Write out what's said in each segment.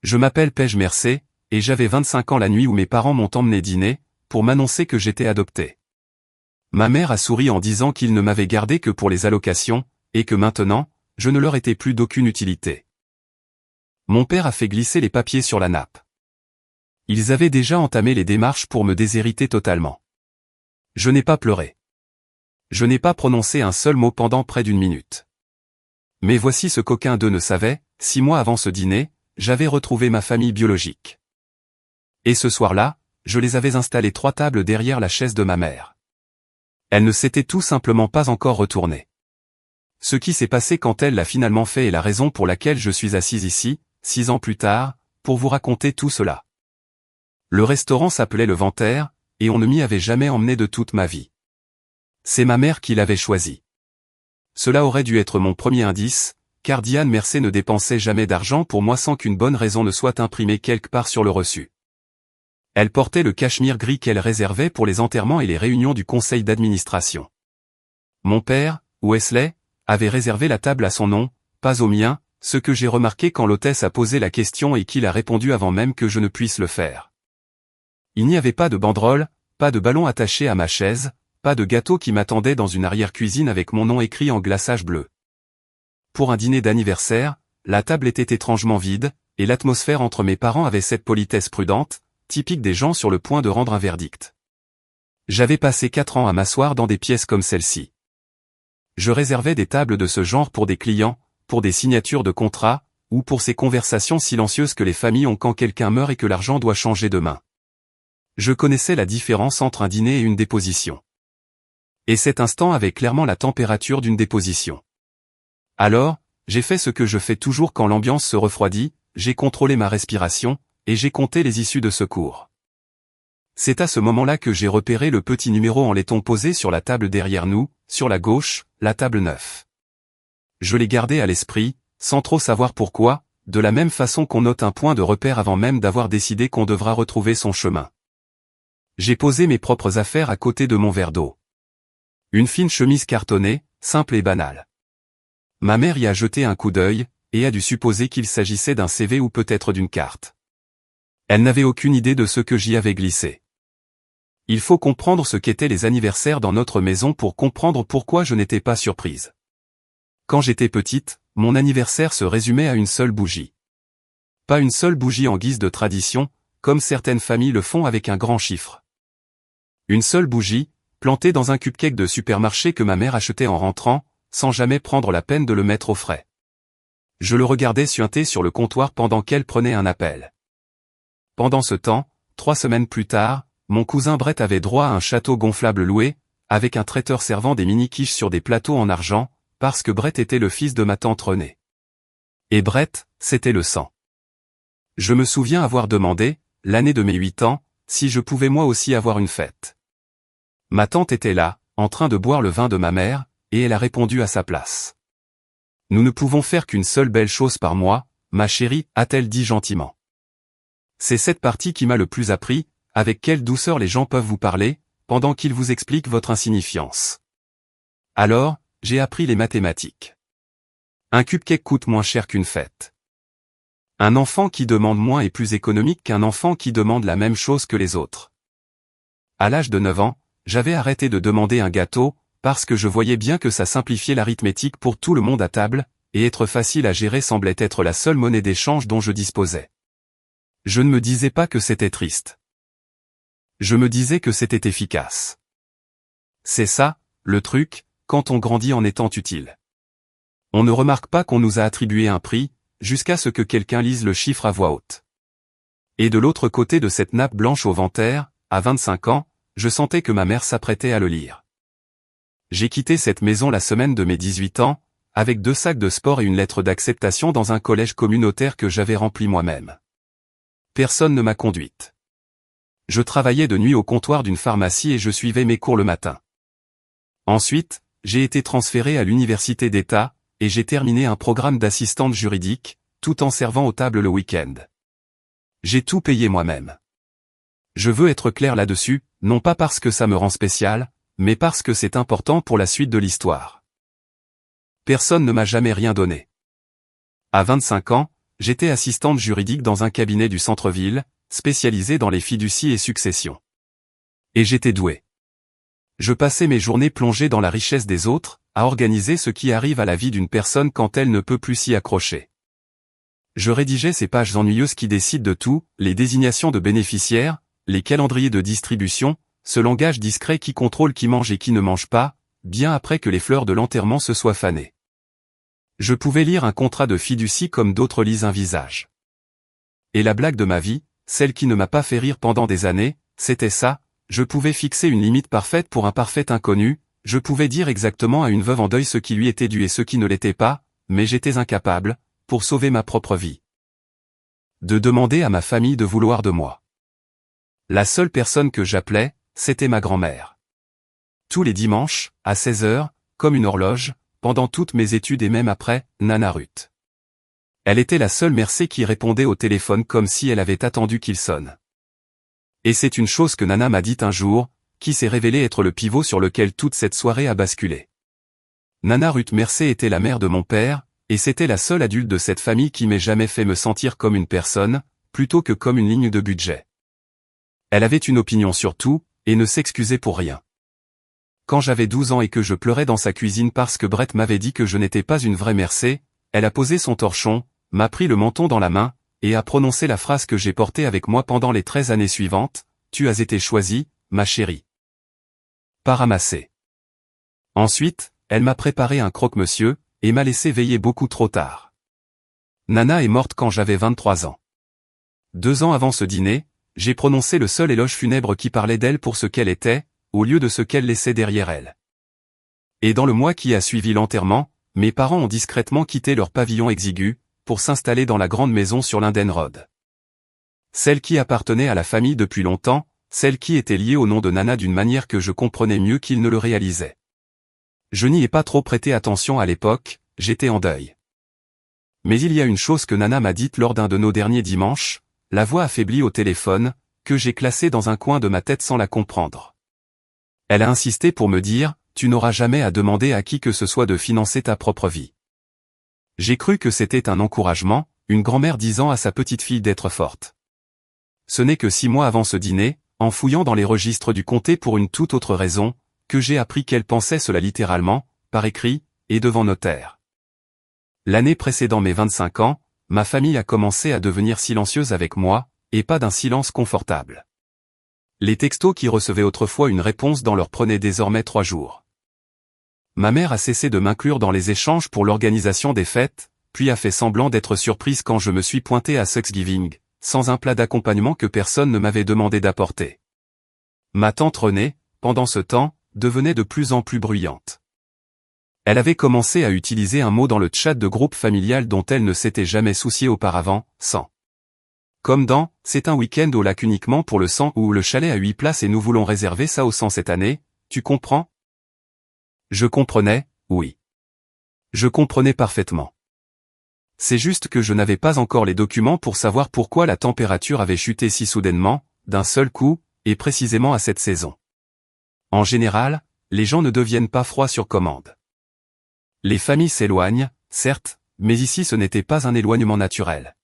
Je m'appelle Paige Mercé, et j'avais 25 ans la nuit où mes parents m'ont emmené dîner, pour m'annoncer que j'étais adopté. Ma mère a souri en disant qu'ils ne m'avaient gardé que pour les allocations, et que maintenant, je ne leur étais plus d'aucune utilité. Mon père a fait glisser les papiers sur la nappe. Ils avaient déjà entamé les démarches pour me déshériter totalement. Je n'ai pas pleuré. Je n'ai pas prononcé un seul mot pendant près d'une minute. Mais voici ce qu'aucun d'eux ne savait, 6 mois avant ce dîner, j'avais retrouvé ma famille biologique. Et ce soir-là, je les avais installés 3 tables derrière la chaise de ma mère. Elle ne s'était tout simplement pas encore retournée. Ce qui s'est passé quand elle l'a finalement fait est la raison pour laquelle je suis assise ici, 6 ans plus tard, pour vous raconter tout cela. Le restaurant s'appelait Le Ventaire, et on ne m'y avait jamais emmené de toute ma vie. C'est ma mère qui l'avait choisi. Cela aurait dû être mon premier indice, car Diane Mercé ne dépensait jamais d'argent pour moi sans qu'une bonne raison ne soit imprimée quelque part sur le reçu. Elle portait le cachemire gris qu'elle réservait pour les enterrements et les réunions du conseil d'administration. Mon père, Wesley, avait réservé la table à son nom, pas au mien, ce que j'ai remarqué quand l'hôtesse a posé la question et qu'il a répondu avant même que je ne puisse le faire. Il n'y avait pas de banderole, pas de ballon attaché à ma chaise, pas de gâteau qui m'attendait dans une arrière-cuisine avec mon nom écrit en glaçage bleu. Pour un dîner d'anniversaire, la table était étrangement vide, et l'atmosphère entre mes parents avait cette politesse prudente, typique des gens sur le point de rendre un verdict. J'avais passé 4 ans à m'asseoir dans des pièces comme celle-ci. Je réservais des tables de ce genre pour des clients, pour des signatures de contrats, ou pour ces conversations silencieuses que les familles ont quand quelqu'un meurt et que l'argent doit changer de main. Je connaissais la différence entre un dîner et une déposition. Et cet instant avait clairement la température d'une déposition. Alors, j'ai fait ce que je fais toujours quand l'ambiance se refroidit, j'ai contrôlé ma respiration, et j'ai compté les issues de secours. C'est à ce moment-là que j'ai repéré le petit numéro en laiton posé sur la table derrière nous, sur la gauche, la table 9. Je l'ai gardé à l'esprit, sans trop savoir pourquoi, de la même façon qu'on note un point de repère avant même d'avoir décidé qu'on devra retrouver son chemin. J'ai posé mes propres affaires à côté de mon verre d'eau. Une fine chemise cartonnée, simple et banale. Ma mère y a jeté un coup d'œil, et a dû supposer qu'il s'agissait d'un CV ou peut-être d'une carte. Elle n'avait aucune idée de ce que j'y avais glissé. Il faut comprendre ce qu'étaient les anniversaires dans notre maison pour comprendre pourquoi je n'étais pas surprise. Quand j'étais petite, mon anniversaire se résumait à une seule bougie. Pas une seule bougie en guise de tradition, comme certaines familles le font avec un grand chiffre. Une seule bougie, plantée dans un cupcake de supermarché que ma mère achetait en rentrant, sans jamais prendre la peine de le mettre au frais. Je le regardais suinter sur le comptoir pendant qu'elle prenait un appel. Pendant ce temps, 3 semaines plus tard, mon cousin Brett avait droit à un château gonflable loué, avec un traiteur servant des mini-quiches sur des plateaux en argent, parce que Brett était le fils de ma tante Renée. Et Brett, c'était le sang. Je me souviens avoir demandé, l'année de mes 8 ans, si je pouvais moi aussi avoir une fête. Ma tante était là, en train de boire le vin de ma mère, et elle a répondu à sa place. Nous ne pouvons faire qu'une seule belle chose par mois, ma chérie, a-t-elle dit gentiment. C'est cette partie qui m'a le plus appris, avec quelle douceur les gens peuvent vous parler, pendant qu'ils vous expliquent votre insignifiance. Alors, j'ai appris les mathématiques. Un cupcake coûte moins cher qu'une fête. Un enfant qui demande moins est plus économique qu'un enfant qui demande la même chose que les autres. À l'âge de 9 ans, j'avais arrêté de demander un gâteau, parce que je voyais bien que ça simplifiait l'arithmétique pour tout le monde à table, et être facile à gérer semblait être la seule monnaie d'échange dont je disposais. Je ne me disais pas que c'était triste. Je me disais que c'était efficace. C'est ça, le truc, quand on grandit en étant utile. On ne remarque pas qu'on nous a attribué un prix, jusqu'à ce que quelqu'un lise le chiffre à voix haute. Et de l'autre côté de cette nappe blanche au Ventaire, à 25 ans, je sentais que ma mère s'apprêtait à le lire. J'ai quitté cette maison la semaine de mes 18 ans, avec 2 sacs de sport et une lettre d'acceptation dans un collège communautaire que j'avais rempli moi-même. Personne ne m'a conduite. Je travaillais de nuit au comptoir d'une pharmacie et je suivais mes cours le matin. Ensuite, j'ai été transféré à l'université d'État, et j'ai terminé un programme d'assistante juridique, tout en servant aux tables le week-end. J'ai tout payé moi-même. Je veux être clair là-dessus, non pas parce que ça me rend spécial, mais parce que c'est important pour la suite de l'histoire. Personne ne m'a jamais rien donné. À 25 ans, j'étais assistante juridique dans un cabinet du centre-ville, spécialisé dans les fiducies et successions. Et j'étais douée. Je passais mes journées plongées dans la richesse des autres, à organiser ce qui arrive à la vie d'une personne quand elle ne peut plus s'y accrocher. Je rédigeais ces pages ennuyeuses qui décident de tout, les désignations de bénéficiaires, les calendriers de distribution, ce langage discret qui contrôle qui mange et qui ne mange pas, bien après que les fleurs de l'enterrement se soient fanées. Je pouvais lire un contrat de fiducie comme d'autres lisent un visage. Et la blague de ma vie, celle qui ne m'a pas fait rire pendant des années, c'était ça, je pouvais fixer une limite parfaite pour un parfait inconnu, je pouvais dire exactement à une veuve en deuil ce qui lui était dû et ce qui ne l'était pas, mais j'étais incapable, pour sauver ma propre vie, de demander à ma famille de vouloir de moi. La seule personne que j'appelais, c'était ma grand-mère. Tous les dimanches, à 16h, comme une horloge, pendant toutes mes études et même après, Nana Ruth. Elle était la seule Mercé qui répondait au téléphone comme si elle avait attendu qu'il sonne. Et c'est une chose que Nana m'a dite un jour, qui s'est révélé être le pivot sur lequel toute cette soirée a basculé. Nana Ruth Mercé était la mère de mon père, et c'était la seule adulte de cette famille qui m'ait jamais fait me sentir comme une personne, plutôt que comme une ligne de budget. Elle avait une opinion sur tout, et ne s'excusait pour rien. Quand j'avais 12 ans et que je pleurais dans sa cuisine parce que Brett m'avait dit que je n'étais pas une vraie Mercé, elle a posé son torchon, m'a pris le menton dans la main, et a prononcé la phrase que j'ai portée avec moi pendant les 13 années suivantes, « Tu as été choisie, ma chérie. » Pas ramassé. Ensuite, elle m'a préparé un croque-monsieur, et m'a laissé veiller beaucoup trop tard. Nana est morte quand j'avais 23 ans. 2 ans avant ce dîner, j'ai prononcé le seul éloge funèbre qui parlait d'elle pour ce qu'elle était, au lieu de ce qu'elle laissait derrière elle. Et dans le mois qui a suivi l'enterrement, mes parents ont discrètement quitté leur pavillon exigu, pour s'installer dans la grande maison sur Linden Road. Celle qui appartenait à la famille depuis longtemps, celle qui était liée au nom de Nana d'une manière que je comprenais mieux qu'il ne le réalisait. Je n'y ai pas trop prêté attention à l'époque, j'étais en deuil. Mais il y a une chose que Nana m'a dite lors d'un de nos derniers dimanches, la voix affaiblie au téléphone, que j'ai classée dans un coin de ma tête sans la comprendre. Elle a insisté pour me dire, tu n'auras jamais à demander à qui que ce soit de financer ta propre vie. J'ai cru que c'était un encouragement, une grand-mère disant à sa petite-fille d'être forte. Ce n'est que 6 mois avant ce dîner, en fouillant dans les registres du comté pour une toute autre raison, que j'ai appris qu'elle pensait cela littéralement, par écrit, et devant notaire. L'année précédant mes 25 ans, ma famille a commencé à devenir silencieuse avec moi, et pas d'un silence confortable. Les textos qui recevaient autrefois une réponse dans leur prenaient désormais 3 jours. Ma mère a cessé de m'inclure dans les échanges pour l'organisation des fêtes, puis a fait semblant d'être surprise quand je me suis pointé à Thanksgiving, sans un plat d'accompagnement que personne ne m'avait demandé d'apporter. Ma tante Renée, pendant ce temps, devenait de plus en plus bruyante. Elle avait commencé à utiliser un mot dans le chat de groupe familial dont elle ne s'était jamais souciée auparavant, sang. Comme dans « c'est un week-end au lac uniquement pour le sang » ou « le chalet à 8 places et nous voulons réserver ça au sang cette année », tu comprends? Je comprenais, oui. Je comprenais parfaitement. C'est juste que je n'avais pas encore les documents pour savoir pourquoi la température avait chuté si soudainement, d'un seul coup, et précisément à cette saison. En général, les gens ne deviennent pas froids sur commande. Les familles s'éloignent, certes, mais ici ce n'était pas un éloignement naturel.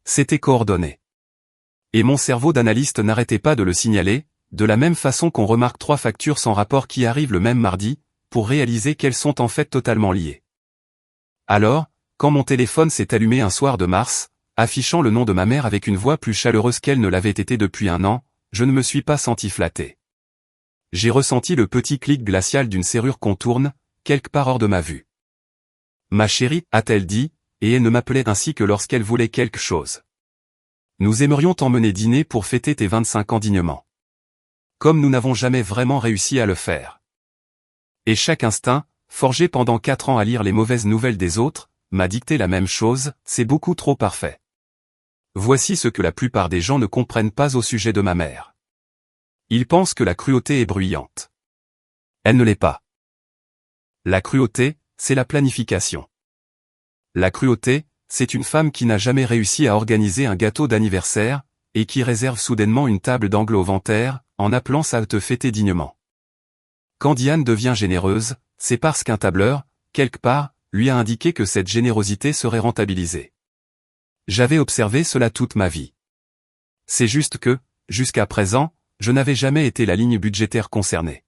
C'était coordonné. Et mon cerveau d'analyste n'arrêtait pas de le signaler, de la même façon qu'on remarque 3 factures sans rapport qui arrivent le même mardi, pour réaliser qu'elles sont en fait totalement liées. Alors, quand mon téléphone s'est allumé un soir de mars, affichant le nom de ma mère avec une voix plus chaleureuse qu'elle ne l'avait été depuis 1 an, je ne me suis pas senti flatté. J'ai ressenti le petit clic glacial d'une serrure qu'on tourne, quelque part hors de ma vue. Ma chérie, a-t-elle dit, et elle ne m'appelait ainsi que lorsqu'elle voulait quelque chose. Nous aimerions t'emmener dîner pour fêter tes 25 ans dignement. Comme nous n'avons jamais vraiment réussi à le faire. Et chaque instinct, forgé pendant 4 ans à lire les mauvaises nouvelles des autres, m'a dicté la même chose, c'est beaucoup trop parfait. Voici ce que la plupart des gens ne comprennent pas au sujet de ma mère. Ils pensent que la cruauté est bruyante. Elle ne l'est pas. La cruauté, c'est la planification. La cruauté, c'est une femme qui n'a jamais réussi à organiser un gâteau d'anniversaire, et qui réserve soudainement une table d'angle au Ventaire, en appelant ça à te fêter dignement. Quand Diane devient généreuse, c'est parce qu'un tableur, quelque part, lui a indiqué que cette générosité serait rentabilisée. J'avais observé cela toute ma vie. C'est juste que, jusqu'à présent, je n'avais jamais été la ligne budgétaire concernée.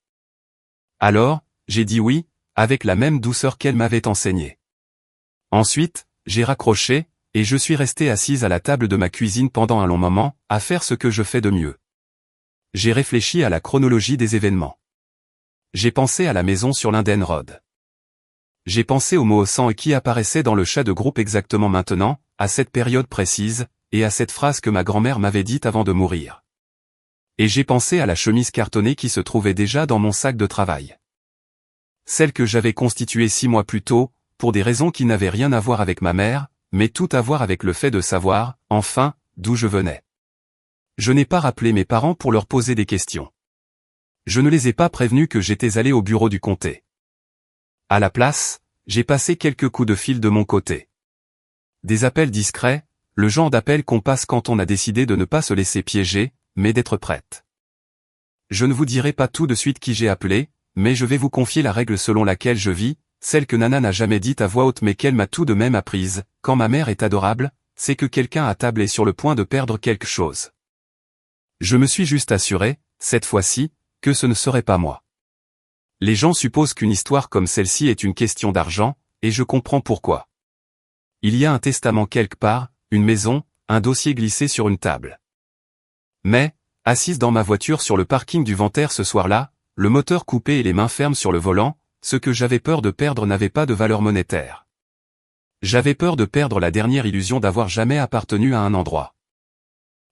Alors, j'ai dit oui, avec la même douceur qu'elle m'avait enseignée. Ensuite, j'ai raccroché, et je suis resté assise à la table de ma cuisine pendant un long moment, à faire ce que je fais de mieux. J'ai réfléchi à la chronologie des événements. J'ai pensé à la maison sur Linden Road. J'ai pensé au mot sang qui apparaissait dans le chat de groupe exactement maintenant, à cette période précise, et à cette phrase que ma grand-mère m'avait dite avant de mourir. Et j'ai pensé à la chemise cartonnée qui se trouvait déjà dans mon sac de travail. Celle que j'avais constituée 6 mois plus tôt, pour des raisons qui n'avaient rien à voir avec ma mère, mais tout à voir avec le fait de savoir, enfin, d'où je venais. Je n'ai pas rappelé mes parents pour leur poser des questions. Je ne les ai pas prévenus que j'étais allé au bureau du comté. À la place, j'ai passé quelques coups de fil de mon côté. Des appels discrets, le genre d'appel qu'on passe quand on a décidé de ne pas se laisser piéger, mais d'être prête. Je ne vous dirai pas tout de suite qui j'ai appelé, mais je vais vous confier la règle selon laquelle je vis, celle que Nana n'a jamais dite à voix haute mais qu'elle m'a tout de même apprise, quand ma mère est adorable, c'est que quelqu'un à table est sur le point de perdre quelque chose. Je me suis juste assuré, cette fois-ci, que ce ne serait pas moi. Les gens supposent qu'une histoire comme celle-ci est une question d'argent, et je comprends pourquoi. Il y a un testament quelque part, une maison, un dossier glissé sur une table. Mais, assise dans ma voiture sur le parking du Ventaire ce soir-là, le moteur coupé et les mains fermes sur le volant, ce que j'avais peur de perdre n'avait pas de valeur monétaire. J'avais peur de perdre la dernière illusion d'avoir jamais appartenu à un endroit.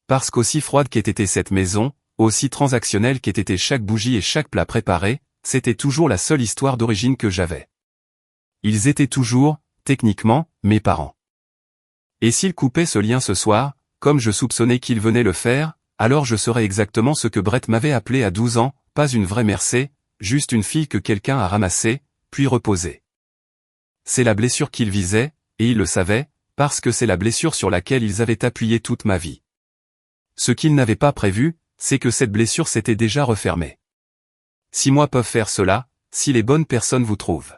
Parce qu'aussi froide qu'ait été cette maison, aussi transactionnelle qu'ait été chaque bougie et chaque plat préparé, c'était toujours la seule histoire d'origine que j'avais. Ils étaient toujours, techniquement, mes parents. Et s'ils coupaient ce lien ce soir, comme je soupçonnais qu'ils venaient le faire, alors je serais exactement ce que Brett m'avait appelé à 12 ans, pas une vraie Mercé, juste une fille que quelqu'un a ramassée, puis reposée. C'est la blessure qu'ils visaient, et ils le savaient, parce que c'est la blessure sur laquelle ils avaient appuyé toute ma vie. Ce qu'ils n'avaient pas prévu, c'est que cette blessure s'était déjà refermée. 6 mois peuvent faire cela, si les bonnes personnes vous trouvent.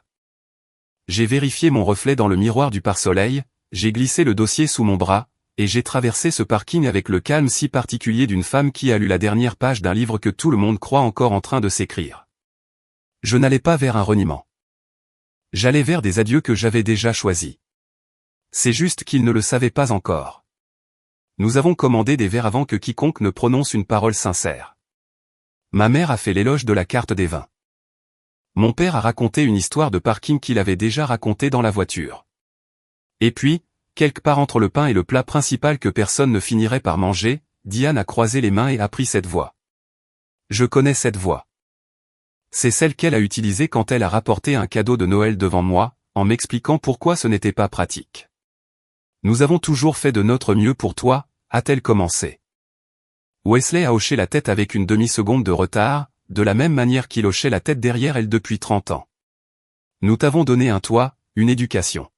J'ai vérifié mon reflet dans le miroir du pare-soleil, j'ai glissé le dossier sous mon bras, et j'ai traversé ce parking avec le calme si particulier d'une femme qui a lu la dernière page d'un livre que tout le monde croit encore en train de s'écrire. Je n'allais pas vers un reniement. J'allais vers des adieux que j'avais déjà choisis. C'est juste qu'ils ne le savaient pas encore. Nous avons commandé des verres avant que quiconque ne prononce une parole sincère. Ma mère a fait l'éloge de la carte des vins. Mon père a raconté une histoire de parking qu'il avait déjà racontée dans la voiture. Et puis, quelque part entre le pain et le plat principal que personne ne finirait par manger, Diane a croisé les mains et a pris cette voix. Je connais cette voix. C'est celle qu'elle a utilisée quand elle a rapporté un cadeau de Noël devant moi, en m'expliquant pourquoi ce n'était pas pratique. Nous avons toujours fait de notre mieux pour toi, a-t-elle commencé. Wesley a hoché la tête avec une demi-seconde de retard, de la même manière qu'il hochait la tête derrière elle depuis 30 ans. Nous t'avons donné un toit, une éducation.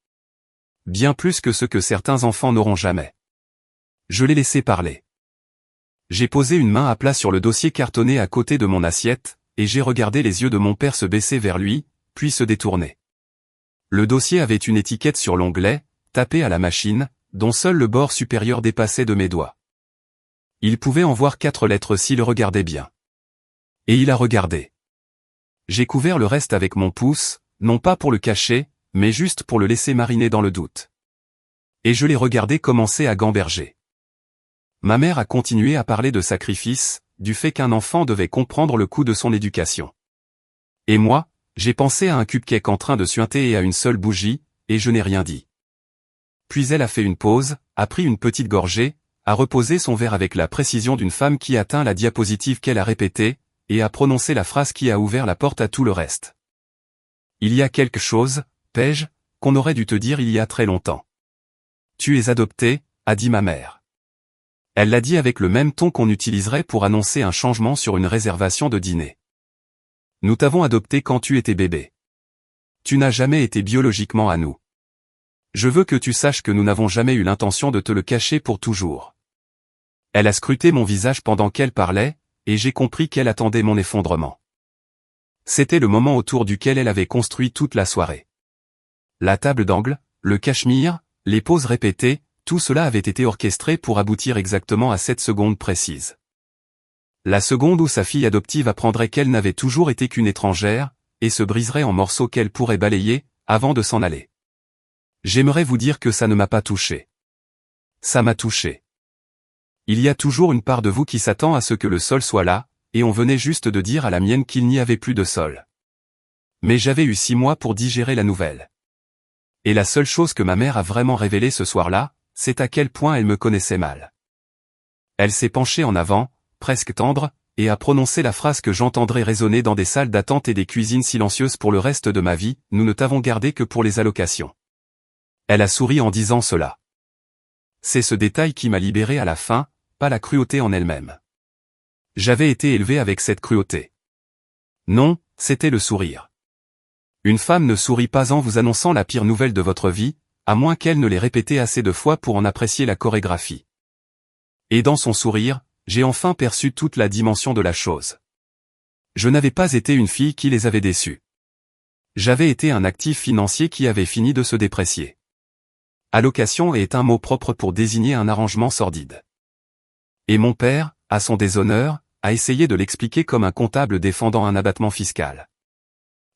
Bien plus que ce que certains enfants n'auront jamais. Je l'ai laissé parler. J'ai posé une main à plat sur le dossier cartonné à côté de mon assiette, et j'ai regardé les yeux de mon père se baisser vers lui, puis se détourner. Le dossier avait une étiquette sur l'onglet, tapée à la machine, dont seul le bord supérieur dépassait de mes doigts. Il pouvait en voir 4 lettres s'il regardait bien. Et il a regardé. J'ai couvert le reste avec mon pouce, non pas pour le cacher, mais juste pour le laisser mariner dans le doute. Et je l'ai regardé commencer à gamberger. Ma mère a continué à parler de sacrifice, du fait qu'un enfant devait comprendre le coût de son éducation. Et moi, j'ai pensé à un cupcake en train de suinter et à une seule bougie, et je n'ai rien dit. Puis elle a fait une pause, a pris une petite gorgée, a reposé son verre avec la précision d'une femme qui atteint la diapositive qu'elle a répétée, et a prononcé la phrase qui a ouvert la porte à tout le reste. Il y a quelque chose, Paige, qu'on aurait dû te dire il y a très longtemps. Tu es adopté, a dit ma mère. Elle l'a dit avec le même ton qu'on utiliserait pour annoncer un changement sur une réservation de dîner. Nous t'avons adopté quand tu étais bébé. Tu n'as jamais été biologiquement à nous. Je veux que tu saches que nous n'avons jamais eu l'intention de te le cacher pour toujours. Elle a scruté mon visage pendant qu'elle parlait, et j'ai compris qu'elle attendait mon effondrement. C'était le moment autour duquel elle avait construit toute la soirée. La table d'angle, le cachemire, les pauses répétées, tout cela avait été orchestré pour aboutir exactement à cette seconde précise. La seconde où sa fille adoptive apprendrait qu'elle n'avait toujours été qu'une étrangère, et se briserait en morceaux qu'elle pourrait balayer, avant de s'en aller. J'aimerais vous dire que ça ne m'a pas touché. Ça m'a touché. Il y a toujours une part de vous qui s'attend à ce que le sol soit là, et on venait juste de dire à la mienne qu'il n'y avait plus de sol. Mais j'avais eu 6 mois pour digérer la nouvelle. Et la seule chose que ma mère a vraiment révélée ce soir-là, c'est à quel point elle me connaissait mal. Elle s'est penchée en avant, presque tendre, et a prononcé la phrase que j'entendrai résonner dans des salles d'attente et des cuisines silencieuses pour le reste de ma vie, nous ne t'avons gardé que pour les allocations. Elle a souri en disant cela. C'est ce détail qui m'a libéré à la fin, pas la cruauté en elle-même. J'avais été élevé avec cette cruauté. Non, c'était le sourire. Une femme ne sourit pas en vous annonçant la pire nouvelle de votre vie, à moins qu'elle ne l'ait répété assez de fois pour en apprécier la chorégraphie. Et dans son sourire, j'ai enfin perçu toute la dimension de la chose. Je n'avais pas été une fille qui les avait déçus. J'avais été un actif financier qui avait fini de se déprécier. Allocation est un mot propre pour désigner un arrangement sordide. Et mon père, à son déshonneur, a essayé de l'expliquer comme un comptable défendant un abattement fiscal.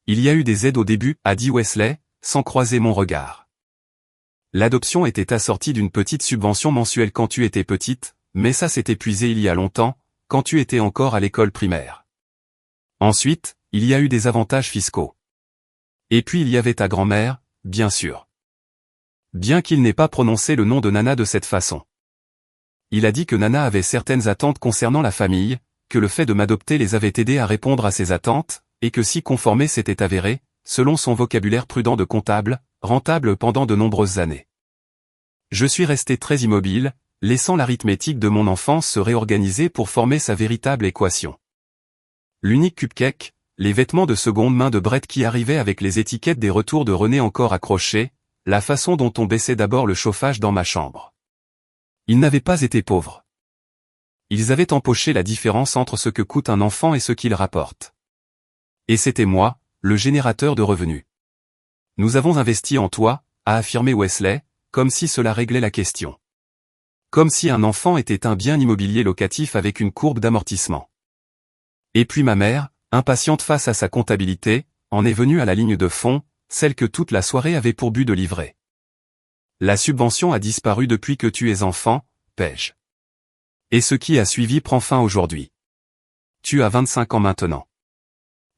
Il y a eu des aides au début, a dit Wesley, sans croiser mon regard. L'adoption était assortie d'une petite subvention mensuelle quand tu étais petite, mais ça s'est épuisé il y a longtemps, quand tu étais encore à l'école primaire. Ensuite, il y a eu des avantages fiscaux. Et puis il y avait ta grand-mère, bien sûr. Bien qu'il n'ait pas prononcé le nom de Nana de cette façon. Il a dit que Nana avait certaines attentes concernant la famille, que le fait de m'adopter les avait aidés à répondre à ces attentes, et que s'y conformer s'était avéré, selon son vocabulaire prudent de comptable, rentable pendant de nombreuses années. Je suis resté très immobile, laissant l'arithmétique de mon enfance se réorganiser pour former sa véritable équation. L'unique cupcake, les vêtements de seconde main de Brett qui arrivaient avec les étiquettes des retours de René encore accrochées, la façon dont on baissait d'abord le chauffage dans ma chambre. Ils n'avaient pas été pauvres. Ils avaient empoché la différence entre ce que coûte un enfant et ce qu'il rapporte. Et c'était moi, le générateur de revenus. Nous avons investi en toi, a affirmé Wesley, comme si cela réglait la question. Comme si un enfant était un bien immobilier locatif avec une courbe d'amortissement. Et puis ma mère, impatiente face à sa comptabilité, en est venue à la ligne de fond, celle que toute la soirée avait pour but de livrer. La subvention a disparu depuis que tu es enfant, Paige. Et ce qui a suivi prend fin aujourd'hui. Tu as 25 ans maintenant.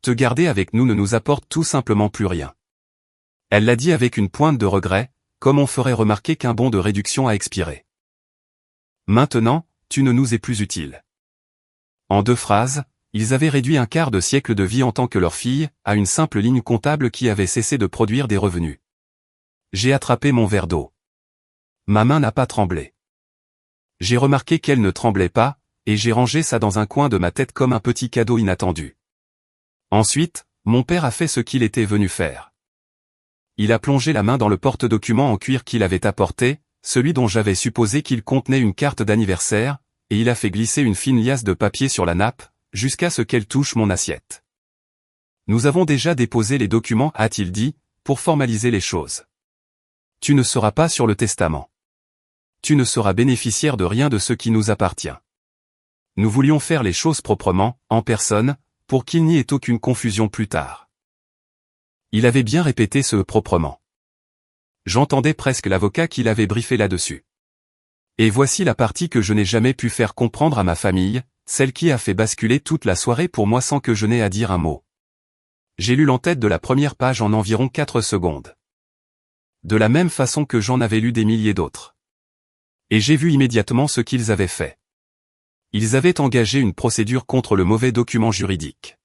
Te garder avec nous ne nous apporte tout simplement plus rien. Elle l'a dit avec une pointe de regret, comme on ferait remarquer qu'un bon de réduction a expiré. Maintenant, tu ne nous es plus utile. En 2 phrases, ils avaient réduit un quart de siècle de vie en tant que leur fille, à une simple ligne comptable qui avait cessé de produire des revenus. J'ai attrapé mon verre d'eau. Ma main n'a pas tremblé. J'ai remarqué qu'elle ne tremblait pas, et j'ai rangé ça dans un coin de ma tête comme un petit cadeau inattendu. Ensuite, mon père a fait ce qu'il était venu faire. Il a plongé la main dans le porte-documents en cuir qu'il avait apporté, celui dont j'avais supposé qu'il contenait une carte d'anniversaire, et il a fait glisser une fine liasse de papier sur la nappe, jusqu'à ce qu'elle touche mon assiette. Nous avons déjà déposé les documents, a-t-il dit, pour formaliser les choses. Tu ne seras pas sur le testament. Tu ne seras bénéficiaire de rien de ce qui nous appartient. Nous voulions faire les choses proprement, en personne, pour qu'il n'y ait aucune confusion plus tard. Il avait bien répété ce proprement. J'entendais presque l'avocat qui l'avait briefé là-dessus. Et voici la partie que je n'ai jamais pu faire comprendre à ma famille, celle qui a fait basculer toute la soirée pour moi sans que je n'aie à dire un mot. J'ai lu l'entête de la première page en environ 4 secondes. De la même façon que j'en avais lu des milliers d'autres. Et j'ai vu immédiatement ce qu'ils avaient fait. Ils avaient engagé une procédure contre le mauvais document juridique.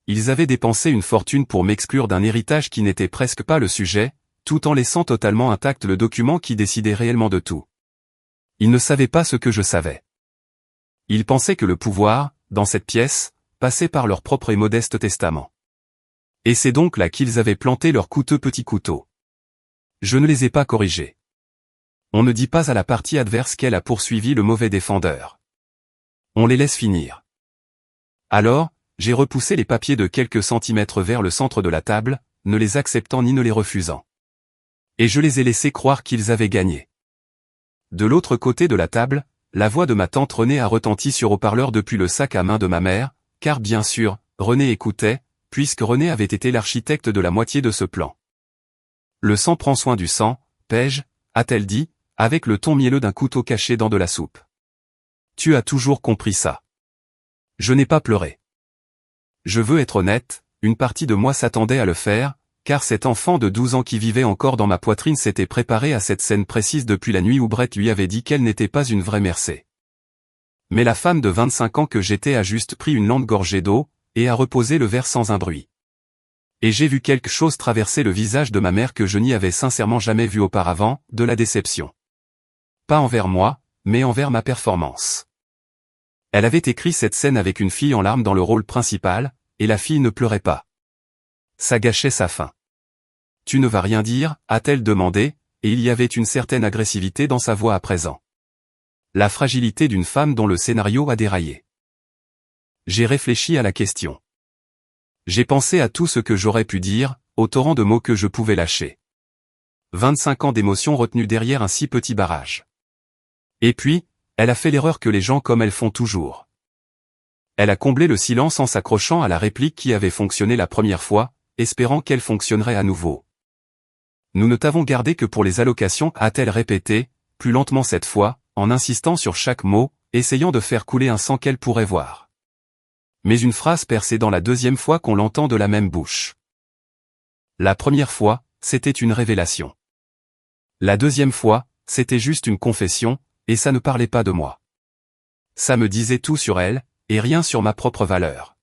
Ils avaient dépensé une fortune pour m'exclure d'un héritage qui n'était presque pas le sujet, tout en laissant totalement intact le document qui décidait réellement de tout. Ils ne savaient pas ce que je savais. Ils pensaient que le pouvoir, dans cette pièce, passait par leur propre et modeste testament. Et c'est donc là qu'ils avaient planté leur coûteux petit couteau. Je ne les ai pas corrigés. On ne dit pas à la partie adverse qu'elle a poursuivi le mauvais défendeur. On les laisse finir. Alors, j'ai repoussé les papiers de quelques centimètres vers le centre de la table, ne les acceptant ni ne les refusant. Et je les ai laissés croire qu'ils avaient gagné. De l'autre côté de la table, la voix de ma tante Renée a retenti sur haut-parleur depuis le sac à main de ma mère, car bien sûr, Renée écoutait, puisque Renée avait été l'architecte de la moitié de ce plan. Le sang prend soin du sang, Paige, a-t-elle dit, avec le ton mielleux d'un couteau caché dans de la soupe. Tu as toujours compris ça. Je n'ai pas pleuré. Je veux être honnête, une partie de moi s'attendait à le faire, car cet enfant de 12 ans qui vivait encore dans ma poitrine s'était préparé à cette scène précise depuis la nuit où Brett lui avait dit qu'elle n'était pas une vraie Mercé. Mais la femme de 25 ans que j'étais a juste pris une lente gorgée d'eau, et a reposé le verre sans un bruit. Et j'ai vu quelque chose traverser le visage de ma mère que je n'y avais sincèrement jamais vu auparavant, de la déception. Pas envers moi, mais envers ma performance. Elle avait écrit cette scène avec une fille en larmes dans le rôle principal, et la fille ne pleurait pas. Ça gâchait sa fin. Tu ne vas rien dire, a-t-elle demandé, et il y avait une certaine agressivité dans sa voix à présent. La fragilité d'une femme dont le scénario a déraillé. J'ai réfléchi à la question. J'ai pensé à tout ce que j'aurais pu dire, au torrent de mots que je pouvais lâcher. 25 ans d'émotions retenues derrière un si petit barrage. Et puis, elle a fait l'erreur que les gens comme elle font toujours. Elle a comblé le silence en s'accrochant à la réplique qui avait fonctionné la première fois, espérant qu'elle fonctionnerait à nouveau. Nous ne t'avons gardé que pour les allocations, a-t-elle répété, plus lentement cette fois, en insistant sur chaque mot, essayant de faire couler un sang qu'elle pourrait voir. Mais une phrase percée dans la deuxième fois qu'on l'entend de la même bouche. La première fois, c'était une révélation. La deuxième fois, c'était juste une confession, et ça ne parlait pas de moi. Ça me disait tout sur elle, et rien sur ma propre valeur.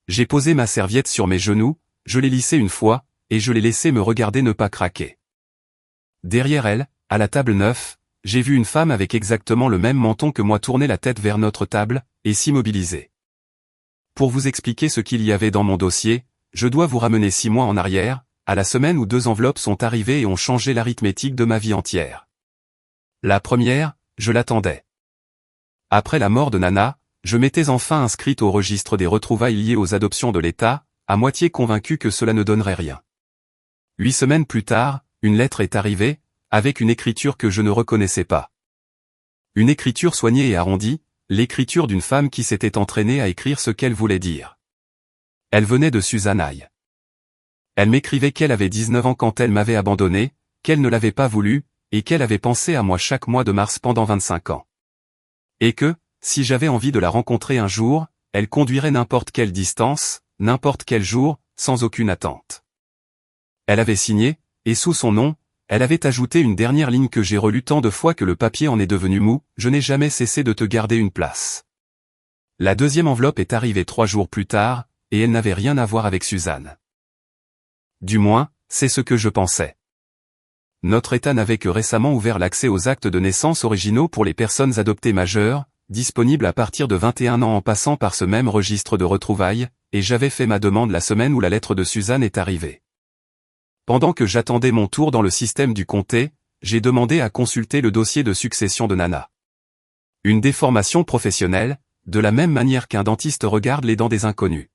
J'ai posé ma serviette sur mes genoux, je l'ai lissée une fois, et je l'ai laissée me regarder ne pas craquer. Derrière elle, à la table 9, j'ai vu une femme avec exactement le même menton que moi tourner la tête vers notre table, et s'immobiliser. Pour vous expliquer ce qu'il y avait dans mon dossier, je dois vous ramener 6 mois en arrière, à la semaine où 2 enveloppes sont arrivées et ont changé l'arithmétique de ma vie entière. La première, je l'attendais. Après la mort de Nana, je m'étais enfin inscrite au registre des retrouvailles liées aux adoptions de l'État, à moitié convaincu que cela ne donnerait rien. 8 semaines plus tard, une lettre est arrivée, avec une écriture que je ne reconnaissais pas. Une écriture soignée et arrondie, l'écriture d'une femme qui s'était entraînée à écrire ce qu'elle voulait dire. Elle venait de Suzanaï. Elle m'écrivait qu'elle avait 19 ans quand elle m'avait abandonné, qu'elle ne l'avait pas voulu, et qu'elle avait pensé à moi chaque mois de mars pendant 25 ans. Et que, si j'avais envie de la rencontrer un jour, elle conduirait n'importe quelle distance, n'importe quel jour, sans aucune attente. Elle avait signé, et sous son nom, elle avait ajouté une dernière ligne que j'ai relue tant de fois que le papier en est devenu mou, je n'ai jamais cessé de te garder une place. La deuxième enveloppe est arrivée 3 jours plus tard, et elle n'avait rien à voir avec Suzanne. Du moins, c'est ce que je pensais. Notre État n'avait que récemment ouvert l'accès aux actes de naissance originaux pour les personnes adoptées majeures, disponibles à partir de 21 ans en passant par ce même registre de retrouvailles, et j'avais fait ma demande la semaine où la lettre de Suzanne est arrivée. Pendant que j'attendais mon tour dans le système du comté, j'ai demandé à consulter le dossier de succession de Nana. Une déformation professionnelle, de la même manière qu'un dentiste regarde les dents des inconnus.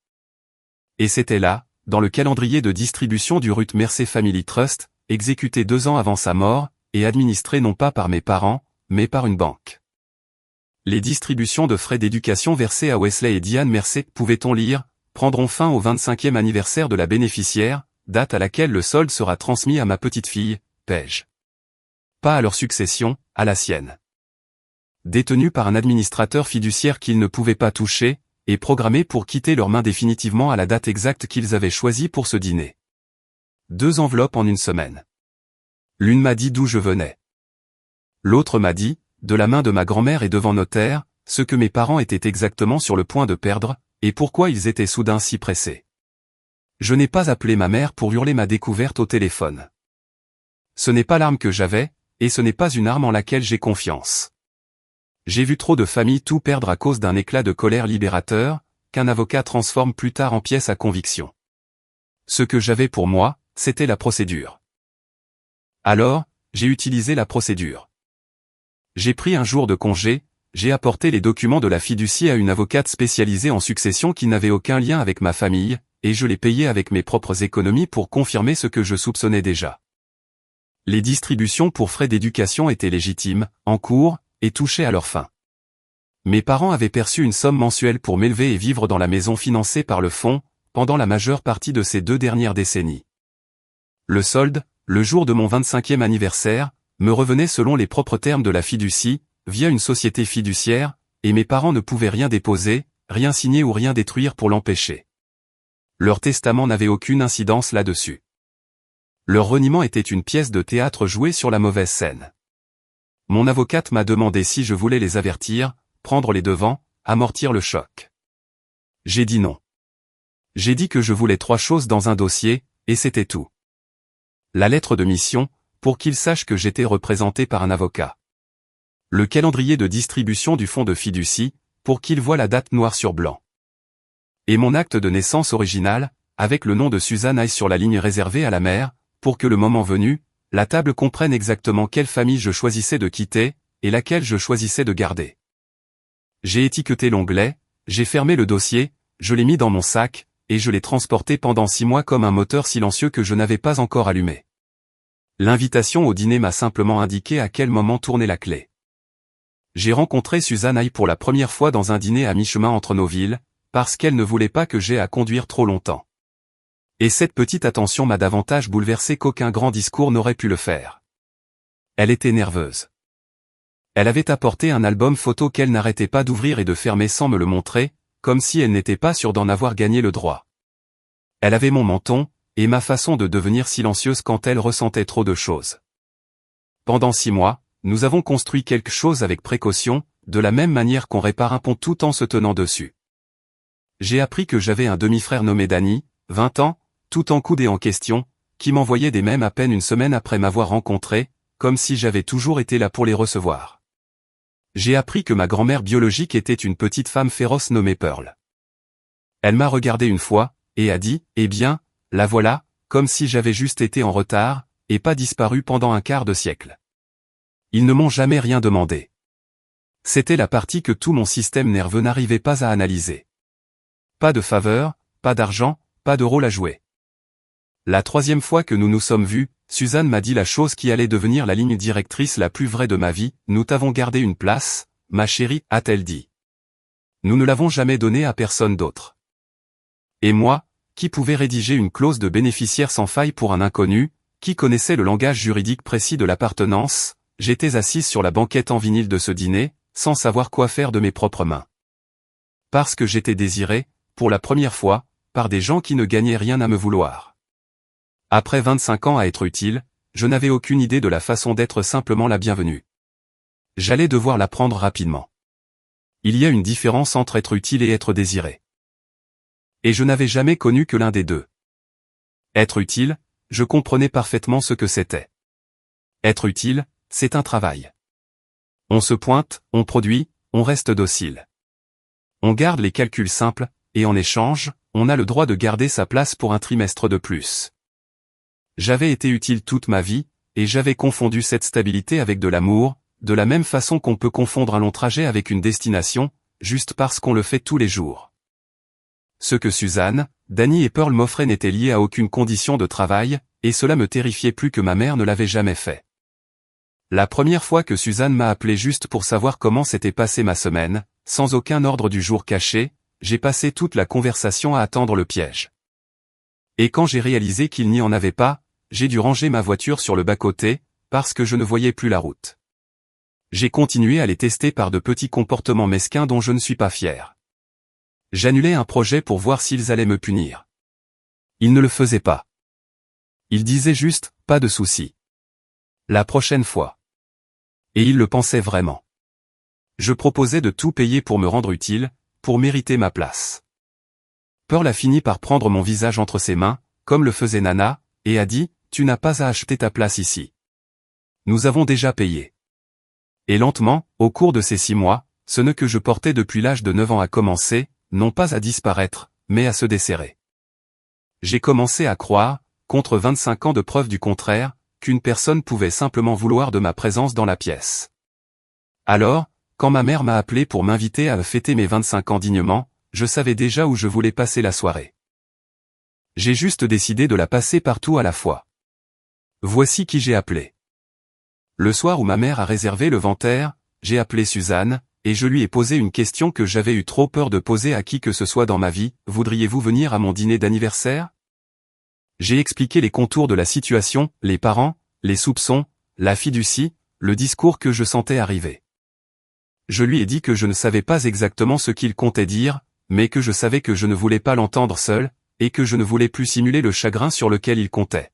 Et c'était là, dans le calendrier de distribution du Ruth Mercé Family Trust, exécuté 2 ans avant sa mort, et administré non pas par mes parents, mais par une banque. Les distributions de frais d'éducation versées à Wesley et Diane Mercé, pouvait-on lire, prendront fin au 25e anniversaire de la bénéficiaire, date à laquelle le solde sera transmis à ma petite fille, Paige. Pas à leur succession, à la sienne. Détenus par un administrateur fiduciaire qu'ils ne pouvaient pas toucher, et programmés pour quitter leurs mains définitivement à la date exacte qu'ils avaient choisie pour ce dîner. 2 enveloppes en une semaine. L'une m'a dit d'où je venais. L'autre m'a dit, de la main de ma grand-mère et devant notaire, ce que mes parents étaient exactement sur le point de perdre, et pourquoi ils étaient soudain si pressés. Je n'ai pas appelé ma mère pour hurler ma découverte au téléphone. Ce n'est pas l'arme que j'avais, et ce n'est pas une arme en laquelle j'ai confiance. J'ai vu trop de familles tout perdre à cause d'un éclat de colère libérateur, qu'un avocat transforme plus tard en pièce à conviction. Ce que j'avais pour moi, c'était la procédure. Alors, j'ai utilisé la procédure. J'ai pris un jour de congé, j'ai apporté les documents de la fiducie à une avocate spécialisée en succession qui n'avait aucun lien avec ma famille, et je l'ai payé avec mes propres économies pour confirmer ce que je soupçonnais déjà. Les distributions pour frais d'éducation étaient légitimes, en cours, et touchaient à leur fin. Mes parents avaient perçu une somme mensuelle pour m'élever et vivre dans la maison financée par le fonds, pendant la majeure partie de ces 2 dernières décennies. Le solde, le jour de mon 25e anniversaire, me revenait selon les propres termes de la fiducie, via une société fiduciaire, et mes parents ne pouvaient rien déposer, rien signer ou rien détruire pour l'empêcher. Leur testament n'avait aucune incidence là-dessus. Leur reniement était une pièce de théâtre jouée sur la mauvaise scène. Mon avocate m'a demandé si je voulais les avertir, prendre les devants, amortir le choc. J'ai dit non. J'ai dit que je voulais 3 choses dans un dossier, et c'était tout. La lettre de mission, pour qu'ils sachent que j'étais représenté par un avocat. Le calendrier de distribution du fonds de fiducie, pour qu'ils voient la date noir sur blanc. Et mon acte de naissance original, avec le nom de Suzanne aille sur la ligne réservée à la mère, pour que le moment venu, la table comprenne exactement quelle famille je choisissais de quitter, et laquelle je choisissais de garder. J'ai étiqueté l'onglet, j'ai fermé le dossier, je l'ai mis dans mon sac, et je l'ai transporté pendant 6 mois comme un moteur silencieux que je n'avais pas encore allumé. L'invitation au dîner m'a simplement indiqué à quel moment tourner la clé. J'ai rencontré Suzanne Aille pour la première fois dans un dîner à mi-chemin entre nos villes, parce qu'elle ne voulait pas que j'aie à conduire trop longtemps. Et cette petite attention m'a davantage bouleversé qu'aucun grand discours n'aurait pu le faire. Elle était nerveuse. Elle avait apporté un album photo qu'elle n'arrêtait pas d'ouvrir et de fermer sans me le montrer, comme si elle n'était pas sûre d'en avoir gagné le droit. Elle avait mon menton, et ma façon de devenir silencieuse quand elle ressentait trop de choses. Pendant 6 mois, nous avons construit quelque chose avec précaution, de la même manière qu'on répare un pont tout en se tenant dessus. J'ai appris que j'avais un demi-frère nommé Danny, 20 ans, tout encoudé en question, qui m'envoyait des mèmes à peine une semaine après m'avoir rencontré, comme si j'avais toujours été là pour les recevoir. J'ai appris que ma grand-mère biologique était une petite femme féroce nommée Pearl. Elle m'a regardé une fois, et a dit, « Eh bien, la voilà », comme si j'avais juste été en retard, et pas disparu pendant un quart de siècle. Ils ne m'ont jamais rien demandé. C'était la partie que tout mon système nerveux n'arrivait pas à analyser. Pas de faveur, pas d'argent, pas de rôle à jouer. La 3e fois que nous nous sommes vus, Suzanne m'a dit la chose qui allait devenir la ligne directrice la plus vraie de ma vie, « Nous t'avons gardé une place, ma chérie », a-t-elle dit. Nous ne l'avons jamais donnée à personne d'autre. Et moi, qui pouvait rédiger une clause de bénéficiaire sans faille pour un inconnu, qui connaissait le langage juridique précis de l'appartenance, j'étais assise sur la banquette en vinyle de ce dîner, sans savoir quoi faire de mes propres mains. Parce que j'étais désiré, pour la première fois, par des gens qui ne gagnaient rien à me vouloir. Après 25 ans à être utile, je n'avais aucune idée de la façon d'être simplement la bienvenue. J'allais devoir l'apprendre rapidement. Il y a une différence entre être utile et être désiré. Et je n'avais jamais connu que l'un des deux. Être utile, je comprenais parfaitement ce que c'était. Être utile, c'est un travail. On se pointe, on produit, on reste docile. On garde les calculs simples, et en échange, on a le droit de garder sa place pour un trimestre de plus. J'avais été utile toute ma vie, et j'avais confondu cette stabilité avec de l'amour, de la même façon qu'on peut confondre un long trajet avec une destination, juste parce qu'on le fait tous les jours. Ce que Suzanne, Danny et Pearl m'offraient n'était lié à aucune condition de travail, et cela me terrifiait plus que ma mère ne l'avait jamais fait. La première fois que Suzanne m'a appelé juste pour savoir comment s'était passée ma semaine, sans aucun ordre du jour caché, j'ai passé toute la conversation à attendre le piège. Et quand j'ai réalisé qu'il n'y en avait pas, j'ai dû ranger ma voiture sur le bas-côté, parce que je ne voyais plus la route. J'ai continué à les tester par de petits comportements mesquins dont je ne suis pas fier. J'annulais un projet pour voir s'ils allaient me punir. Ils ne le faisaient pas. Ils disaient juste, pas de souci. La prochaine fois. Et ils le pensaient vraiment. Je proposais de tout payer pour me rendre utile, pour mériter ma place. Pearl a fini par prendre mon visage entre ses mains, comme le faisait Nana, et a dit, « Tu n'as pas à acheter ta place ici. Nous avons déjà payé. » Et lentement, au cours de ces 6 mois, ce nœud que je portais depuis l'âge de 9 ans a commencé, non pas à disparaître, mais à se desserrer. J'ai commencé à croire, contre 25 ans de preuve du contraire, qu'une personne pouvait simplement vouloir de ma présence dans la pièce. Alors, quand ma mère m'a appelé pour m'inviter à fêter mes 25 ans dignement, je savais déjà où je voulais passer la soirée. J'ai juste décidé de la passer partout à la fois. Voici qui j'ai appelé. Le soir où ma mère a réservé le Ventaire, j'ai appelé Suzanne, et je lui ai posé une question que j'avais eu trop peur de poser à qui que ce soit dans ma vie. Voudriez-vous venir à mon dîner d'anniversaire? J'ai expliqué les contours de la situation, les parents, les soupçons, la fiducie, le discours que je sentais arriver. Je lui ai dit que je ne savais pas exactement ce qu'il comptait dire, mais que je savais que je ne voulais pas l'entendre seul, et que je ne voulais plus simuler le chagrin sur lequel il comptait.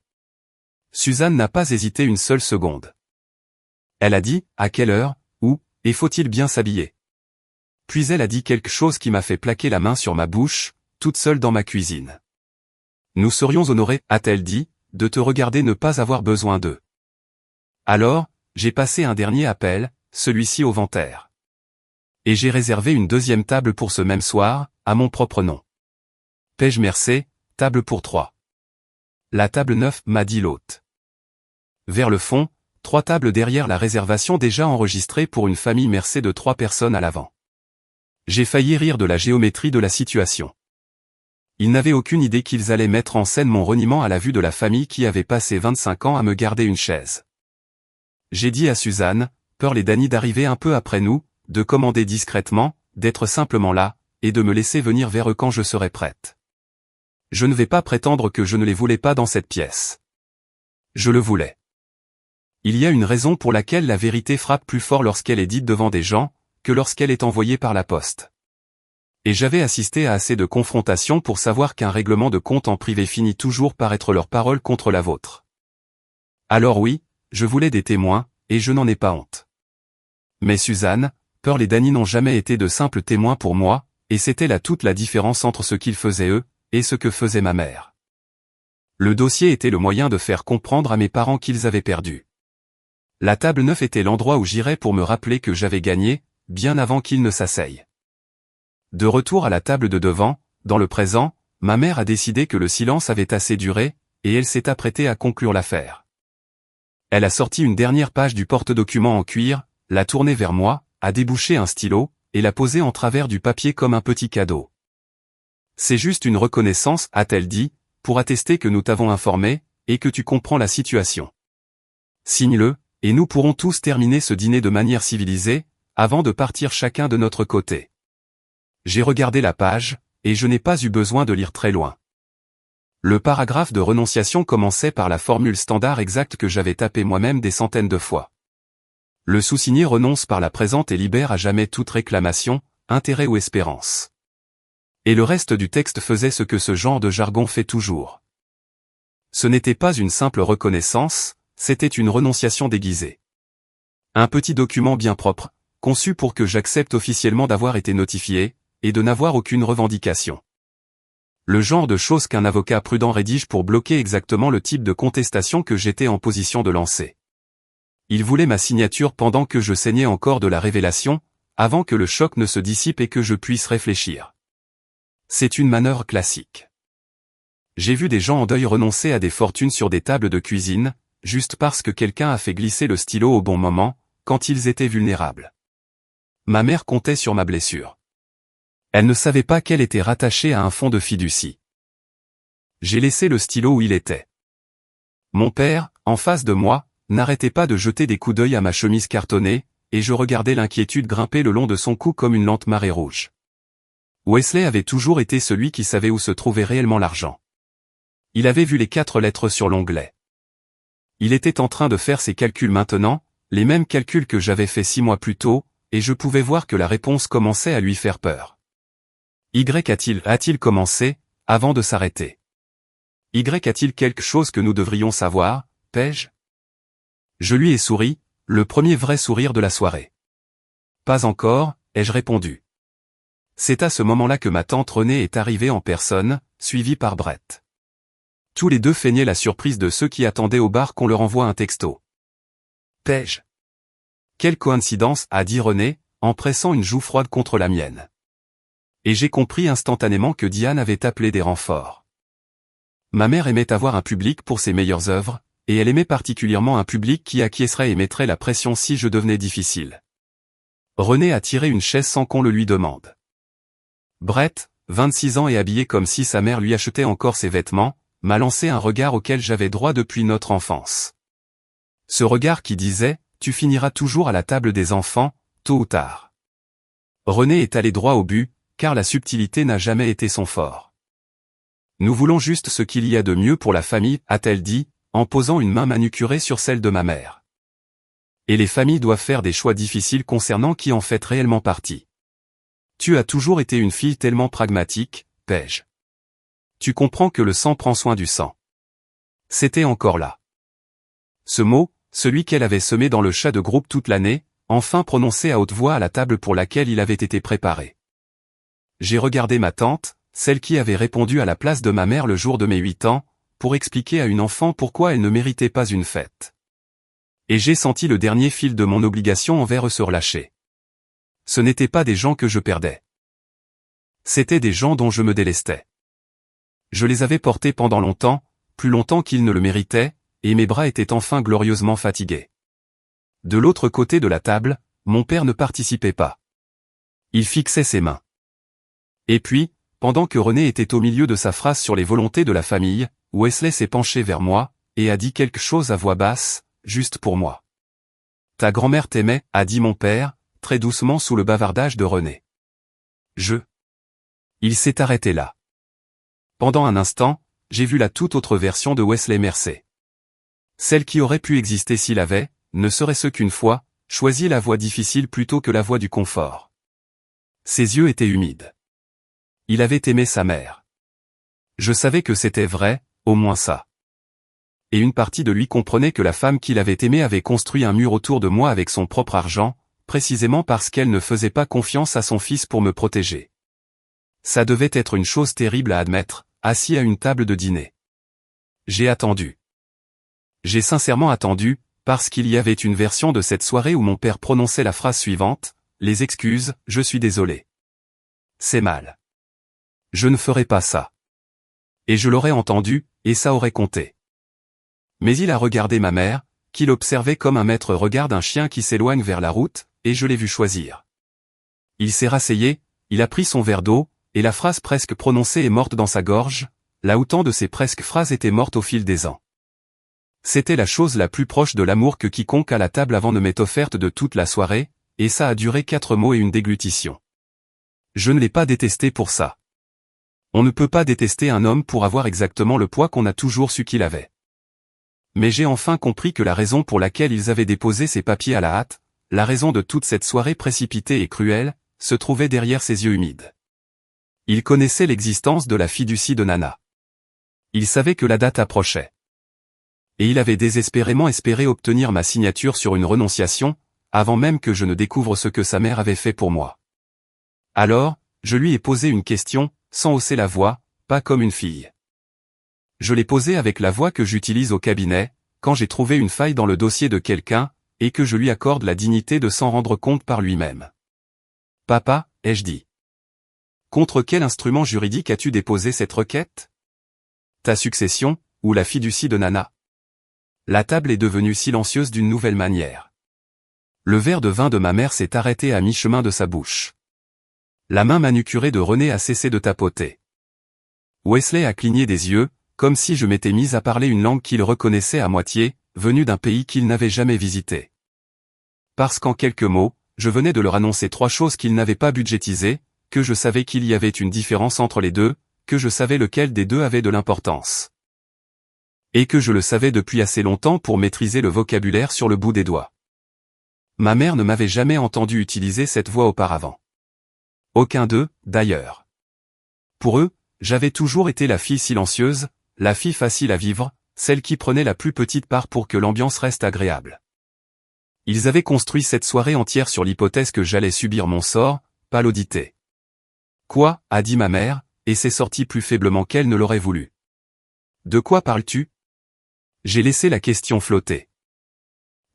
Suzanne n'a pas hésité une seule seconde. Elle a dit, à quelle heure, où, et faut-il bien s'habiller? Puis elle a dit quelque chose qui m'a fait plaquer la main sur ma bouche, toute seule dans ma cuisine. Nous serions honorés, a-t-elle dit, de te regarder ne pas avoir besoin d'eux. Alors, j'ai passé un dernier appel, celui-ci au Ventaire. Et j'ai réservé une deuxième table pour ce même soir, à mon propre nom. Paige Mercé, table pour 3. La table 9, m'a dit l'hôte. Vers le fond, 3 tables derrière la réservation déjà enregistrée pour une famille Mercé de 3 personnes à l'avant. J'ai failli rire de la géométrie de la situation. Ils n'avaient aucune idée qu'ils allaient mettre en scène mon reniement à la vue de la famille qui avait passé 25 ans à me garder une chaise. J'ai dit à Suzanne, Pearl et Danny d'arriver un peu après nous, de commander discrètement, d'être simplement là, et de me laisser venir vers eux quand je serai prête. Je ne vais pas prétendre que je ne les voulais pas dans cette pièce. Je le voulais. Il y a une raison pour laquelle la vérité frappe plus fort lorsqu'elle est dite devant des gens, que lorsqu'elle est envoyée par la poste. Et j'avais assisté à assez de confrontations pour savoir qu'un règlement de compte en privé finit toujours par être leur parole contre la vôtre. Alors oui, je voulais des témoins, et je n'en ai pas honte. Mais Suzanne, Pearl et Danny n'ont jamais été de simples témoins pour moi, et c'était là toute la différence entre ce qu'ils faisaient eux, et ce que faisait ma mère. Le dossier était le moyen de faire comprendre à mes parents qu'ils avaient perdu. La table 9 était l'endroit où j'irais pour me rappeler que j'avais gagné, bien avant qu'ils ne s'asseyent. De retour à la table de devant, dans le présent, ma mère a décidé que le silence avait assez duré, et elle s'est apprêtée à conclure l'affaire. Elle a sorti une dernière page du porte-document en cuir, l'a tournée vers moi, a débouché un stylo, et l'a posé en travers du papier comme un petit cadeau. C'est juste une reconnaissance, a-t-elle dit, pour attester que nous t'avons informé, et que tu comprends la situation. Signe-le, et nous pourrons tous terminer ce dîner de manière civilisée, avant de partir chacun de notre côté. J'ai regardé la page, et je n'ai pas eu besoin de lire très loin. Le paragraphe de renonciation commençait par la formule standard exacte que j'avais tapée moi-même des centaines de fois. Le sous-signé renonce par la présente et libère à jamais toute réclamation, intérêt ou espérance. Et le reste du texte faisait ce que ce genre de jargon fait toujours. Ce n'était pas une simple reconnaissance, c'était une renonciation déguisée. Un petit document bien propre, conçu pour que j'accepte officiellement d'avoir été notifié, et de n'avoir aucune revendication. Le genre de choses qu'un avocat prudent rédige pour bloquer exactement le type de contestation que j'étais en position de lancer. Il voulait ma signature pendant que je saignais encore de la révélation, avant que le choc ne se dissipe et que je puisse réfléchir. C'est une manœuvre classique. J'ai vu des gens en deuil renoncer à des fortunes sur des tables de cuisine, juste parce que quelqu'un a fait glisser le stylo au bon moment, quand ils étaient vulnérables. Ma mère comptait sur ma blessure. Elle ne savait pas qu'elle était rattachée à un fonds de fiducie. J'ai laissé le stylo où il était. Mon père, en face de moi, n'arrêtait pas de jeter des coups d'œil à ma chemise cartonnée, et je regardais l'inquiétude grimper le long de son cou comme une lente marée rouge. Wesley avait toujours été celui qui savait où se trouvait réellement l'argent. Il avait vu les 4 lettres sur l'onglet. Il était en train de faire ses calculs maintenant, les mêmes calculs que j'avais fait 6 mois plus tôt, et je pouvais voir que la réponse commençait à lui faire peur. Y a-t-il commencé, avant de s'arrêter? Y a-t-il quelque chose que nous devrions savoir, Paige? Je lui ai souri, le premier vrai sourire de la soirée. Pas encore, ai-je répondu. C'est à ce moment-là que ma tante Renée est arrivée en personne, suivie par Brett. Tous les deux feignaient la surprise de ceux qui attendaient au bar qu'on leur envoie un texto. Paige. Quelle coïncidence, a dit Renée, en pressant une joue froide contre la mienne. Et j'ai compris instantanément que Diane avait appelé des renforts. Ma mère aimait avoir un public pour ses meilleures œuvres, et elle aimait particulièrement un public qui acquiescerait et mettrait la pression si je devenais difficile. Renée a tiré une chaise sans qu'on le lui demande. Brett, 26 ans et habillé comme si sa mère lui achetait encore ses vêtements, m'a lancé un regard auquel j'avais droit depuis notre enfance. Ce regard qui disait, tu finiras toujours à la table des enfants, tôt ou tard. René est allé droit au but, car la subtilité n'a jamais été son fort. Nous voulons juste ce qu'il y a de mieux pour la famille, a-t-elle dit, en posant une main manucurée sur celle de ma mère. Et les familles doivent faire des choix difficiles concernant qui en fait réellement partie. Tu as toujours été une fille tellement pragmatique, Paige. Tu comprends que le sang prend soin du sang. C'était encore là. Ce mot, celui qu'elle avait semé dans le chat de groupe toute l'année, enfin prononcé à haute voix à la table pour laquelle il avait été préparé. J'ai regardé ma tante, celle qui avait répondu à la place de ma mère le jour de mes 8 ans, pour expliquer à une enfant pourquoi elle ne méritait pas une fête. Et j'ai senti le dernier fil de mon obligation envers eux se relâcher. Ce n'étaient pas des gens que je perdais. C'étaient des gens dont je me délestais. Je les avais portés pendant longtemps, plus longtemps qu'ils ne le méritaient, et mes bras étaient enfin glorieusement fatigués. De l'autre côté de la table, mon père ne participait pas. Il fixait ses mains. Et puis, pendant que René était au milieu de sa phrase sur les volontés de la famille, Wesley s'est penché vers moi, et a dit quelque chose à voix basse, juste pour moi. « Ta grand-mère t'aimait » a dit mon père, très doucement sous le bavardage de René. Il s'est arrêté là. Pendant un instant, j'ai vu la toute autre version de Wesley Mercé. Celle qui aurait pu exister s'il avait, ne serait-ce qu'une fois, choisi la voie difficile plutôt que la voie du confort. Ses yeux étaient humides. Il avait aimé sa mère. Je savais que c'était vrai, au moins ça. Et une partie de lui comprenait que la femme qu'il avait aimée avait construit un mur autour de moi avec son propre argent, précisément parce qu'elle ne faisait pas confiance à son fils pour me protéger. Ça devait être une chose terrible à admettre, assis à une table de dîner. J'ai attendu. J'ai sincèrement attendu, parce qu'il y avait une version de cette soirée où mon père prononçait la phrase suivante, « Les excuses, je suis désolé. C'est mal. Je ne ferai pas ça. » Et je l'aurais entendu, et ça aurait compté. Mais il a regardé ma mère, qui l'observait comme un maître regarde un chien qui s'éloigne vers la route, et je l'ai vu choisir. Il s'est rasseyé, il a pris son verre d'eau, et la phrase presque prononcée est morte dans sa gorge, là où tant de ces presque phrases étaient mortes au fil des ans. C'était la chose la plus proche de l'amour que quiconque à la table avant ne m'ait offerte de toute la soirée, et ça a duré 4 mots et une déglutition. Je ne l'ai pas détesté pour ça. On ne peut pas détester un homme pour avoir exactement le poids qu'on a toujours su qu'il avait. Mais j'ai enfin compris que la raison pour laquelle ils avaient déposé ces papiers à la hâte, la raison de toute cette soirée précipitée et cruelle, se trouvait derrière ses yeux humides. Il connaissait l'existence de la fiducie de Nana. Il savait que la date approchait. Et il avait désespérément espéré obtenir ma signature sur une renonciation, avant même que je ne découvre ce que sa mère avait fait pour moi. Alors, je lui ai posé une question, sans hausser la voix, pas comme une fille. Je l'ai posée avec la voix que j'utilise au cabinet, quand j'ai trouvé une faille dans le dossier de quelqu'un, et que je lui accorde la dignité de s'en rendre compte par lui-même. « Papa » ai-je dit. « Contre quel instrument juridique as-tu déposé cette requête ? Ta succession, ou la fiducie de Nana ?» La table est devenue silencieuse d'une nouvelle manière. Le verre de vin de ma mère s'est arrêté à mi-chemin de sa bouche. La main manucurée de René a cessé de tapoter. Wesley a cligné des yeux, comme si je m'étais mise à parler une langue qu'il reconnaissait à moitié, venue d'un pays qu'il n'avait jamais visité. Parce qu'en quelques mots, je venais de leur annoncer 3 choses qu'ils n'avaient pas budgétisées, que je savais qu'il y avait une différence entre les deux, que je savais lequel des deux avait de l'importance. Et que je le savais depuis assez longtemps pour maîtriser le vocabulaire sur le bout des doigts. Ma mère ne m'avait jamais entendu utiliser cette voix auparavant. Aucun d'eux, d'ailleurs. Pour eux, j'avais toujours été la fille silencieuse, la fille facile à vivre, celle qui prenait la plus petite part pour que l'ambiance reste agréable. Ils avaient construit cette soirée entière sur l'hypothèse que j'allais subir mon sort, pas l'auditer. Quoi, a dit ma mère, et c'est sorti plus faiblement qu'elle ne l'aurait voulu. De quoi parles-tu ? J'ai laissé la question flotter.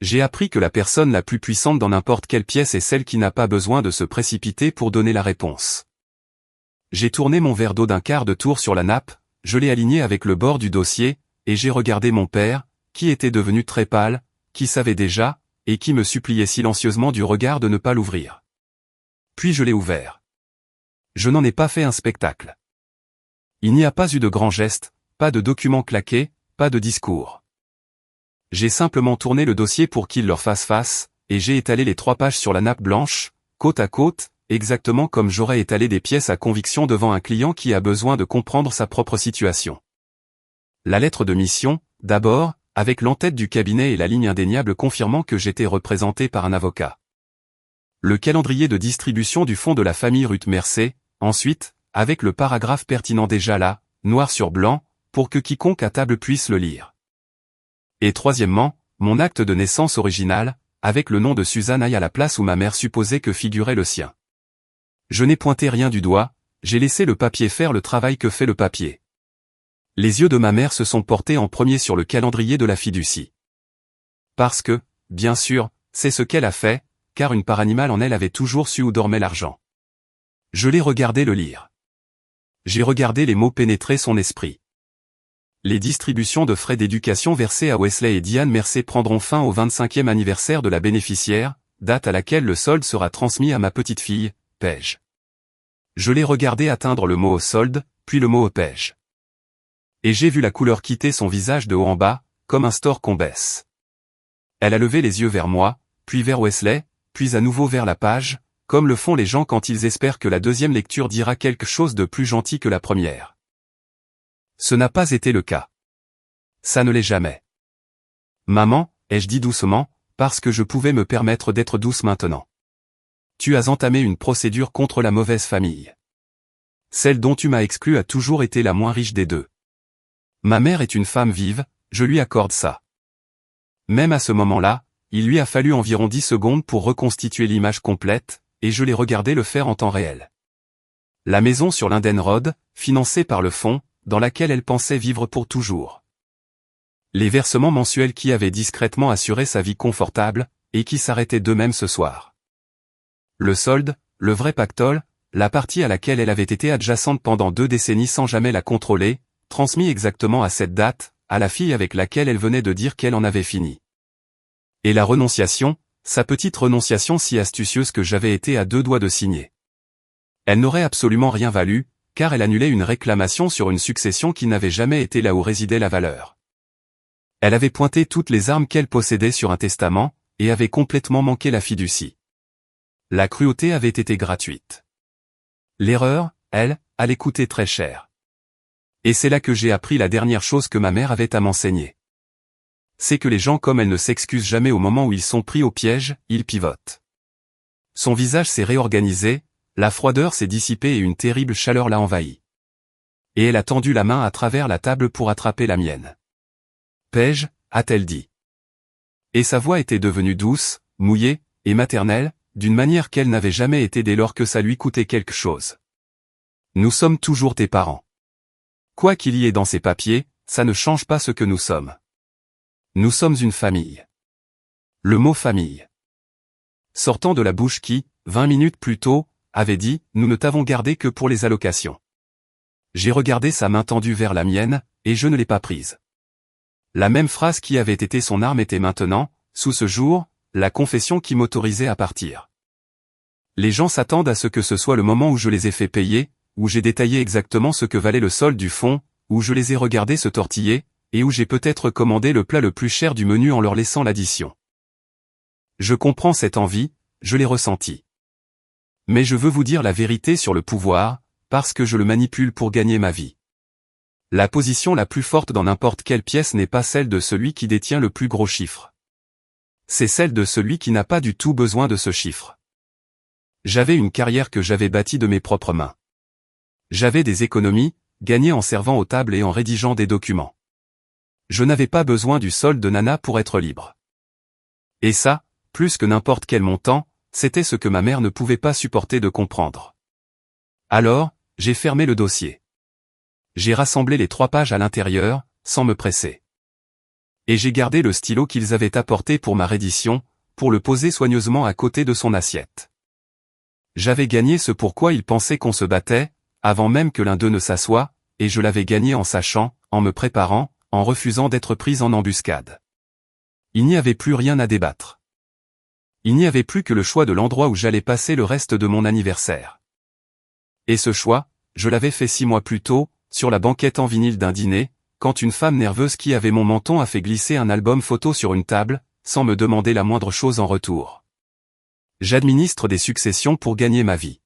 J'ai appris que la personne la plus puissante dans n'importe quelle pièce est celle qui n'a pas besoin de se précipiter pour donner la réponse. J'ai tourné mon verre d'eau d'un quart de tour sur la nappe, je l'ai aligné avec le bord du dossier, et j'ai regardé mon père, qui était devenu très pâle, qui savait déjà, et qui me suppliait silencieusement du regard de ne pas l'ouvrir. Puis je l'ai ouvert. Je n'en ai pas fait un spectacle. Il n'y a pas eu de grand geste, pas de document claqué, pas de discours. J'ai simplement tourné le dossier pour qu'il leur fasse face, et j'ai étalé les 3 pages sur la nappe blanche, côte à côte, exactement comme j'aurais étalé des pièces à conviction devant un client qui a besoin de comprendre sa propre situation. La lettre de mission, d'abord, avec l'entête du cabinet et la ligne indéniable confirmant que j'étais représenté par un avocat. Le calendrier de distribution du fonds de la famille Ruth Mercé, ensuite, avec le paragraphe pertinent déjà là, noir sur blanc, pour que quiconque à table puisse le lire. Et troisièmement, mon acte de naissance original, avec le nom de Suzanne Aille à la place où ma mère supposait que figurait le sien. Je n'ai pointé rien du doigt, j'ai laissé le papier faire le travail que fait le papier. Les yeux de ma mère se sont portés en premier sur le calendrier de la fiducie. Parce que, bien sûr, c'est ce qu'elle a fait, car une part animale en elle avait toujours su où dormait l'argent. Je l'ai regardé le lire. J'ai regardé les mots pénétrer son esprit. Les distributions de frais d'éducation versées à Wesley et Diane Mercé prendront fin au 25e anniversaire de la bénéficiaire, date à laquelle le solde sera transmis à ma petite fille, Paige. Je l'ai regardé atteindre le mot au solde, puis le mot au Paige. Et j'ai vu la couleur quitter son visage de haut en bas, comme un store qu'on baisse. Elle a levé les yeux vers moi, puis vers Wesley, puis à nouveau vers la page, comme le font les gens quand ils espèrent que la deuxième lecture dira quelque chose de plus gentil que la première. Ce n'a pas été le cas. Ça ne l'est jamais. Maman, ai-je dit doucement, parce que je pouvais me permettre d'être douce maintenant. Tu as entamé une procédure contre la mauvaise famille. Celle dont tu m'as exclu a toujours été la moins riche des deux. Ma mère est une femme vive, je lui accorde ça. Même à ce moment-là, il lui a fallu environ 10 secondes pour reconstituer l'image complète, et je l'ai regardé le faire en temps réel. La maison sur Linden Road, financée par le fonds, dans laquelle elle pensait vivre pour toujours. Les versements mensuels qui avaient discrètement assuré sa vie confortable, et qui s'arrêtaient d'eux-mêmes ce soir. Le solde, le vrai pactole, la partie à laquelle elle avait été adjacente pendant 2 décennies sans jamais la contrôler, transmis exactement à cette date, à la fille avec laquelle elle venait de dire qu'elle en avait fini. Et la renonciation, sa petite renonciation si astucieuse que j'avais été à 2 doigts de signer. Elle n'aurait absolument rien valu, car elle annulait une réclamation sur une succession qui n'avait jamais été là où résidait la valeur. Elle avait pointé toutes les armes qu'elle possédait sur un testament, et avait complètement manqué la fiducie. La cruauté avait été gratuite. L'erreur, elle, allait coûter très cher. Et c'est là que j'ai appris la dernière chose que ma mère avait à m'enseigner. C'est que les gens comme elle ne s'excusent jamais au moment où ils sont pris au piège, ils pivotent. Son visage s'est réorganisé, la froideur s'est dissipée et une terrible chaleur l'a envahi. Et elle a tendu la main à travers la table pour attraper la mienne. Paige, a-t-elle dit. Et sa voix était devenue douce, mouillée, et maternelle, d'une manière qu'elle n'avait jamais été dès lors que ça lui coûtait quelque chose. Nous sommes toujours tes parents. Quoi qu'il y ait dans ces papiers, ça ne change pas ce que nous sommes. Nous sommes une famille. Le mot famille. Sortant de la bouche qui, 20 minutes plus tôt, avait dit « Nous ne t'avons gardé que pour les allocations ». J'ai regardé sa main tendue vers la mienne, et je ne l'ai pas prise. La même phrase qui avait été son arme était maintenant, sous ce jour, la confession qui m'autorisait à partir. Les gens s'attendent à ce que ce soit le moment où je les ai fait payer, où j'ai détaillé exactement ce que valait le solde du fonds, où je les ai regardés se tortiller, et où j'ai peut-être commandé le plat le plus cher du menu en leur laissant l'addition. Je comprends cette envie, je l'ai ressentie. Mais je veux vous dire la vérité sur le pouvoir, parce que je le manipule pour gagner ma vie. La position la plus forte dans n'importe quelle pièce n'est pas celle de celui qui détient le plus gros chiffre. C'est celle de celui qui n'a pas du tout besoin de ce chiffre. J'avais une carrière que j'avais bâtie de mes propres mains. J'avais des économies, gagnées en servant aux tables et en rédigeant des documents. Je n'avais pas besoin du solde de Nana pour être libre. Et ça, plus que n'importe quel montant, c'était ce que ma mère ne pouvait pas supporter de comprendre. Alors, j'ai fermé le dossier. J'ai rassemblé les 3 pages à l'intérieur, sans me presser. Et j'ai gardé le stylo qu'ils avaient apporté pour ma reddition, pour le poser soigneusement à côté de son assiette. J'avais gagné ce pourquoi ils pensaient qu'on se battait, avant même que l'un d'eux ne s'assoie, et je l'avais gagné en sachant, en me préparant, en refusant d'être prise en embuscade. Il n'y avait plus rien à débattre. Il n'y avait plus que le choix de l'endroit où j'allais passer le reste de mon anniversaire. Et ce choix, je l'avais fait 6 mois plus tôt, sur la banquette en vinyle d'un dîner, quand une femme nerveuse qui avait mon menton a fait glisser un album photo sur une table, sans me demander la moindre chose en retour. J'administre des successions pour gagner ma vie.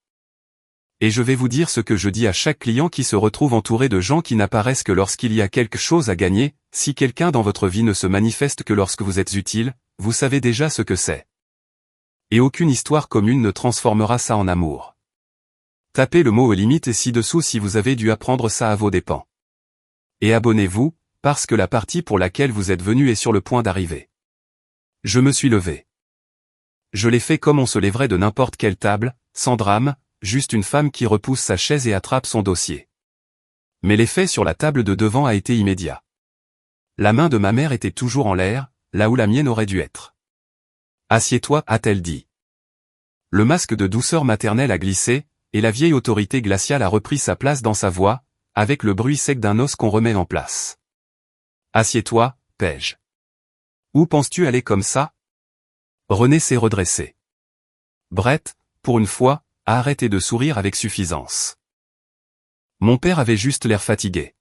Et je vais vous dire ce que je dis à chaque client qui se retrouve entouré de gens qui n'apparaissent que lorsqu'il y a quelque chose à gagner. Si quelqu'un dans votre vie ne se manifeste que lorsque vous êtes utile, vous savez déjà ce que c'est. Et aucune histoire commune ne transformera ça en amour. Tapez le mot aux limites ci-dessous si vous avez dû apprendre ça à vos dépens. Et abonnez-vous, parce que la partie pour laquelle vous êtes venu est sur le point d'arriver. Je me suis levé. Je l'ai fait comme on se lèverait de n'importe quelle table, sans drame, juste une femme qui repousse sa chaise et attrape son dossier. Mais l'effet sur la table de devant a été immédiat. La main de ma mère était toujours en l'air, là où la mienne aurait dû être. « Assieds-toi » a-t-elle dit. Le masque de douceur maternelle a glissé, et la vieille autorité glaciale a repris sa place dans sa voix, avec le bruit sec d'un os qu'on remet en place. « Assieds-toi, Paige. Où penses-tu aller comme ça ?» René s'est redressé. Brett, pour une fois, a arrêté de sourire avec suffisance. Mon père avait juste l'air fatigué.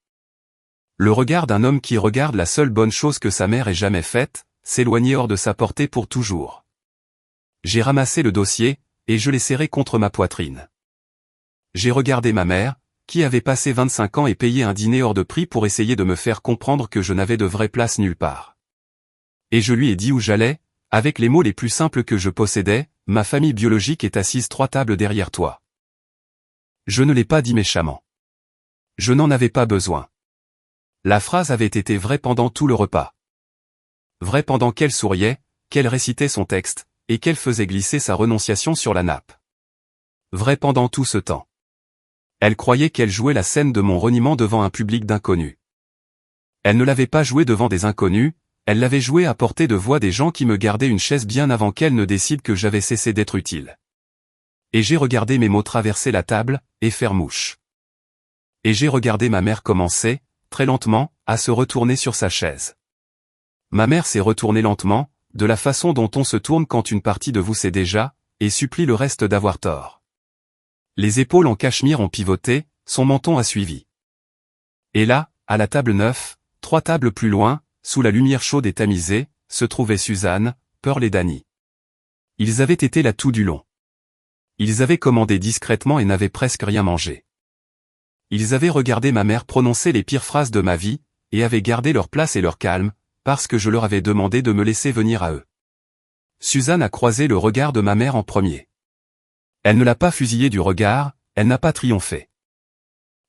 Le regard d'un homme qui regarde la seule bonne chose que sa mère ait jamais faite, s'éloigner hors de sa portée pour toujours. J'ai ramassé le dossier, et je l'ai serré contre ma poitrine. J'ai regardé ma mère, qui avait passé 25 ans et payé un dîner hors de prix pour essayer de me faire comprendre que je n'avais de vraie place nulle part. Et je lui ai dit où j'allais, avec les mots les plus simples que je possédais, ma famille biologique est assise 3 tables derrière toi. Je ne l'ai pas dit méchamment. Je n'en avais pas besoin. La phrase avait été vraie pendant tout le repas. Vraie pendant qu'elle souriait, qu'elle récitait son texte, et qu'elle faisait glisser sa renonciation sur la nappe. Vraie pendant tout ce temps. Elle croyait qu'elle jouait la scène de mon reniement devant un public d'inconnus. Elle ne l'avait pas jouée devant des inconnus, elle l'avait jouée à portée de voix des gens qui me gardaient une chaise bien avant qu'elle ne décide que j'avais cessé d'être utile. Et j'ai regardé mes mots traverser la table, et faire mouche. Et j'ai regardé ma mère commencer, très lentement, à se retourner sur sa chaise. Ma mère s'est retournée lentement, de la façon dont on se tourne quand une partie de vous sait déjà, et supplie le reste d'avoir tort. Les épaules en cachemire ont pivoté, son menton a suivi. Et là, à la table 9, 3 tables plus loin, sous la lumière chaude et tamisée, se trouvaient Suzanne, Pearl et Danny. Ils avaient été là tout du long. Ils avaient commandé discrètement et n'avaient presque rien mangé. Ils avaient regardé ma mère prononcer les pires phrases de ma vie, et avaient gardé leur place et leur calme, parce que je leur avais demandé de me laisser venir à eux. Suzanne a croisé le regard de ma mère en premier. Elle ne l'a pas fusillé du regard, elle n'a pas triomphé.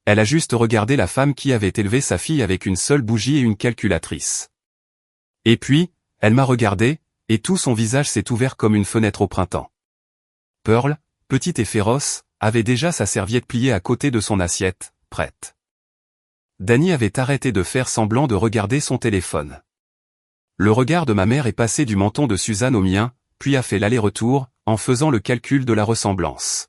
Elle a juste regardé la femme qui avait élevé sa fille avec une seule bougie et une calculatrice. Et puis, elle m'a regardé, et tout son visage s'est ouvert comme une fenêtre au printemps. Pearl, petite et féroce, avait déjà sa serviette pliée à côté de son assiette, prête. Danny avait arrêté de faire semblant de regarder son téléphone. Le regard de ma mère est passé du menton de Suzanne au mien, puis a fait l'aller-retour, en faisant le calcul de la ressemblance.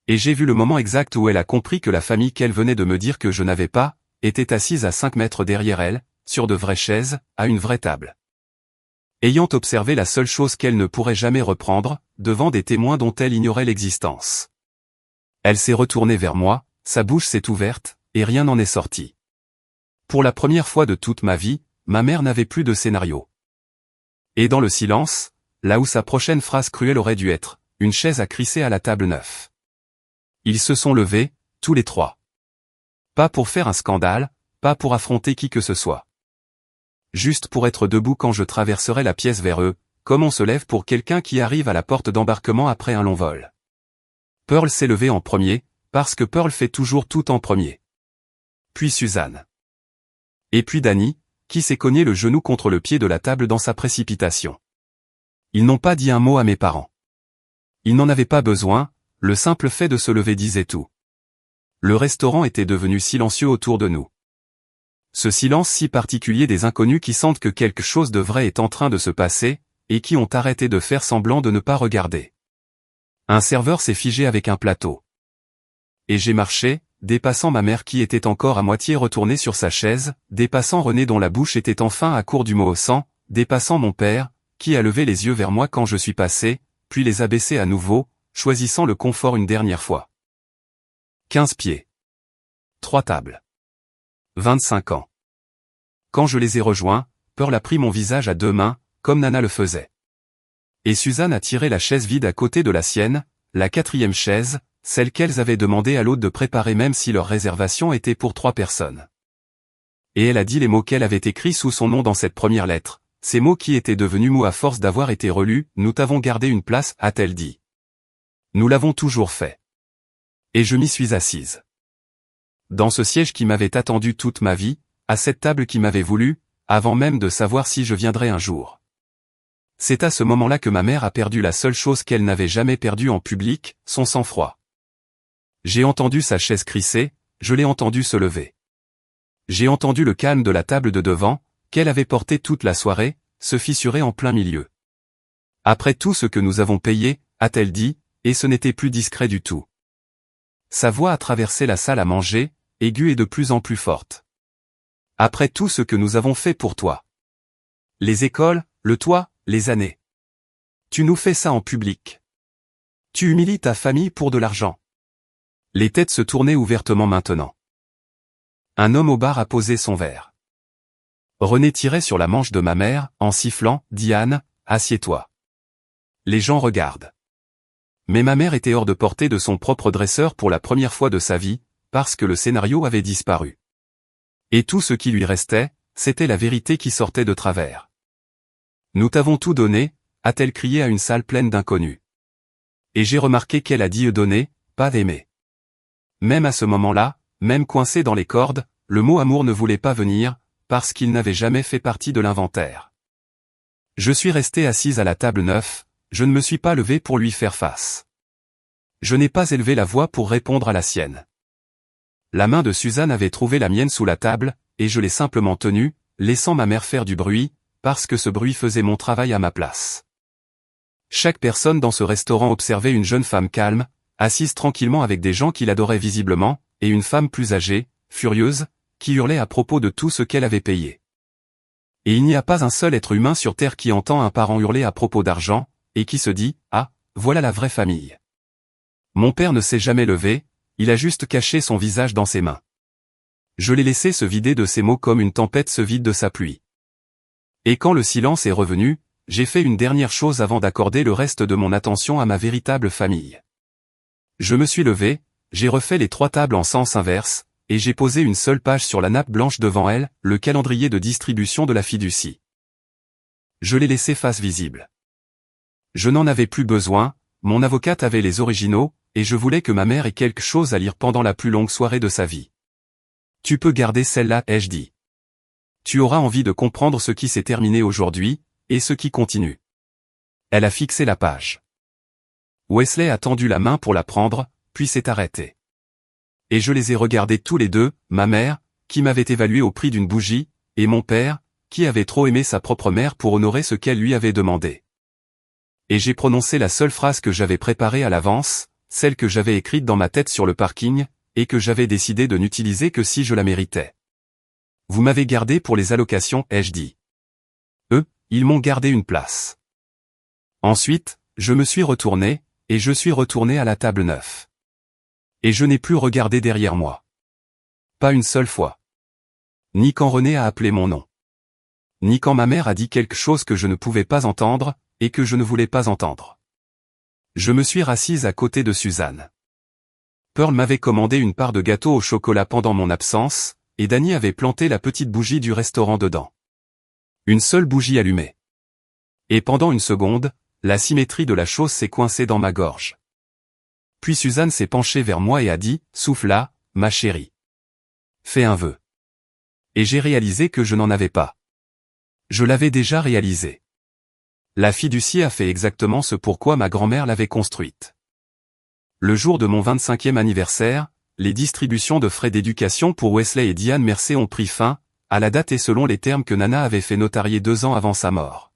Et j'ai vu le moment exact où elle a compris que la famille qu'elle venait de me dire que je n'avais pas, était assise à 5 mètres derrière elle, sur de vraies chaises, à une vraie table. Ayant observé la seule chose qu'elle ne pourrait jamais reprendre, devant des témoins dont elle ignorait l'existence. Elle s'est retournée vers moi, sa bouche s'est ouverte, et rien n'en est sorti. Pour la première fois de toute ma vie, ma mère n'avait plus de scénario. Et dans le silence, là où sa prochaine phrase cruelle aurait dû être, une chaise a crissé à la table 9. Ils se sont levés, tous les 3. Pas pour faire un scandale, pas pour affronter qui que ce soit. Juste pour être debout quand je traverserai la pièce vers eux, comme on se lève pour quelqu'un qui arrive à la porte d'embarquement après un long vol. Pearl s'est levée en premier, parce que Pearl fait toujours tout en premier. Puis Suzanne. Et puis Danny, qui s'est cogné le genou contre le pied de la table dans sa précipitation. Ils n'ont pas dit un mot à mes parents. Ils n'en avaient pas besoin, le simple fait de se lever disait tout. Le restaurant était devenu silencieux autour de nous. Ce silence si particulier des inconnus qui sentent que quelque chose de vrai est en train de se passer, et qui ont arrêté de faire semblant de ne pas regarder. Un serveur s'est figé avec un plateau. Et j'ai marché, dépassant ma mère qui était encore à moitié retournée sur sa chaise, dépassant René dont la bouche était enfin à court du mot au sang, dépassant mon père, qui a levé les yeux vers moi quand je suis passé, puis les a baissés à nouveau, choisissant le confort une dernière fois. 15 pieds. 3 tables. 25 ans. quand je les ai rejoints, Pearl a pris mon visage à deux mains, comme Nana le faisait. Et Suzanne a tiré la chaise vide à côté de la sienne, la 4e chaise, celle qu'elles avaient demandé à l'hôte de préparer même si leur réservation était pour 3 personnes. Et elle a dit les mots qu'elle avait écrits sous son nom dans cette première lettre, ces mots qui étaient devenus mots à force d'avoir été relus, nous t'avons gardé une place, a-t-elle dit. Nous l'avons toujours fait. Et je m'y suis assise. Dans ce siège qui m'avait attendu toute ma vie, à cette table qui m'avait voulu, avant même de savoir si je viendrais un jour. C'est à ce moment-là que ma mère a perdu la seule chose qu'elle n'avait jamais perdue en public, son sang-froid. J'ai entendu sa chaise crisser, je l'ai entendu se lever. J'ai entendu le calme de la table de devant, qu'elle avait porté toute la soirée, se fissurer en plein milieu. Après tout ce que nous avons payé, a-t-elle dit, et ce n'était plus discret du tout. Sa voix a traversé la salle à manger, aiguë et de plus en plus forte. Après tout ce que nous avons fait pour toi. Les écoles, le toit, les années. Tu nous fais ça en public. Tu humilies ta famille pour de l'argent. Les têtes se tournaient ouvertement maintenant. Un homme au bar a posé son verre. René tirait sur la manche de ma mère, en sifflant, « Diane, assieds-toi. » Les gens regardent. Mais ma mère était hors de portée de son propre dresseur pour la première fois de sa vie, parce que le scénario avait disparu. Et tout ce qui lui restait, c'était la vérité qui sortait de travers. « Nous t'avons tout donné », a-t-elle crié à une salle pleine d'inconnus. Et j'ai remarqué qu'elle a dit donner, pas d'aimer. Même à ce moment-là, même coincé dans les cordes, le mot amour ne voulait pas venir, parce qu'il n'avait jamais fait partie de l'inventaire. Je suis resté assise à la table 9, je ne me suis pas levé pour lui faire face. Je n'ai pas élevé la voix pour répondre à la sienne. La main de Suzanne avait trouvé la mienne sous la table, et je l'ai simplement tenue, laissant ma mère faire du bruit, parce que ce bruit faisait mon travail à ma place. Chaque personne dans ce restaurant observait une jeune femme calme, assise tranquillement avec des gens qui l'adoraient visiblement, et une femme plus âgée, furieuse, qui hurlait à propos de tout ce qu'elle avait payé. Et il n'y a pas un seul être humain sur Terre qui entend un parent hurler à propos d'argent, et qui se dit « Ah, voilà la vraie famille ». Mon père ne s'est jamais levé, il a juste caché son visage dans ses mains. Je l'ai laissé se vider de ses mots comme une tempête se vide de sa pluie. Et quand le silence est revenu, j'ai fait une dernière chose avant d'accorder le reste de mon attention à ma véritable famille. Je me suis levé, j'ai refait les 3 tables en sens inverse, et j'ai posé une seule page sur la nappe blanche devant elle, le calendrier de distribution de la fiducie. Je l'ai laissé face visible. Je n'en avais plus besoin, mon avocate avait les originaux, et je voulais que ma mère ait quelque chose à lire pendant la plus longue soirée de sa vie. Tu peux garder celle-là, ai-je dit. Tu auras envie de comprendre ce qui s'est terminé aujourd'hui, et ce qui continue. Elle a fixé la page. Wesley a tendu la main pour la prendre, puis s'est arrêté. Et je les ai regardés tous les deux, ma mère, qui m'avait évalué au prix d'une bougie, et mon père, qui avait trop aimé sa propre mère pour honorer ce qu'elle lui avait demandé. Et j'ai prononcé la seule phrase que j'avais préparée à l'avance, celle que j'avais écrite dans ma tête sur le parking, et que j'avais décidé de n'utiliser que si je la méritais. Vous m'avez gardé pour les allocations, ai-je dit. Eux, ils m'ont gardé une place. Ensuite, je me suis retourné, et je suis retourné à la table 9. Et je n'ai plus regardé derrière moi. Pas une seule fois. Ni quand René a appelé mon nom. Ni quand ma mère a dit quelque chose que je ne pouvais pas entendre, et que je ne voulais pas entendre. Je me suis rassise à côté de Suzanne. Pearl m'avait commandé une part de gâteau au chocolat pendant mon absence, et Danny avait planté la petite bougie du restaurant dedans. Une seule bougie allumée. Et pendant une seconde, la symétrie de la chose s'est coincée dans ma gorge. Puis Suzanne s'est penchée vers moi et a dit, « Souffle là, ma chérie. Fais un vœu. » Et j'ai réalisé que je n'en avais pas. Je l'avais déjà réalisé. La fiducie a fait exactement ce pourquoi ma grand-mère l'avait construite. Le jour de mon 25e anniversaire, les distributions de frais d'éducation pour Wesley et Diane Mercé ont pris fin, à la date et selon les termes que Nana avait fait notarier 2 ans avant sa mort.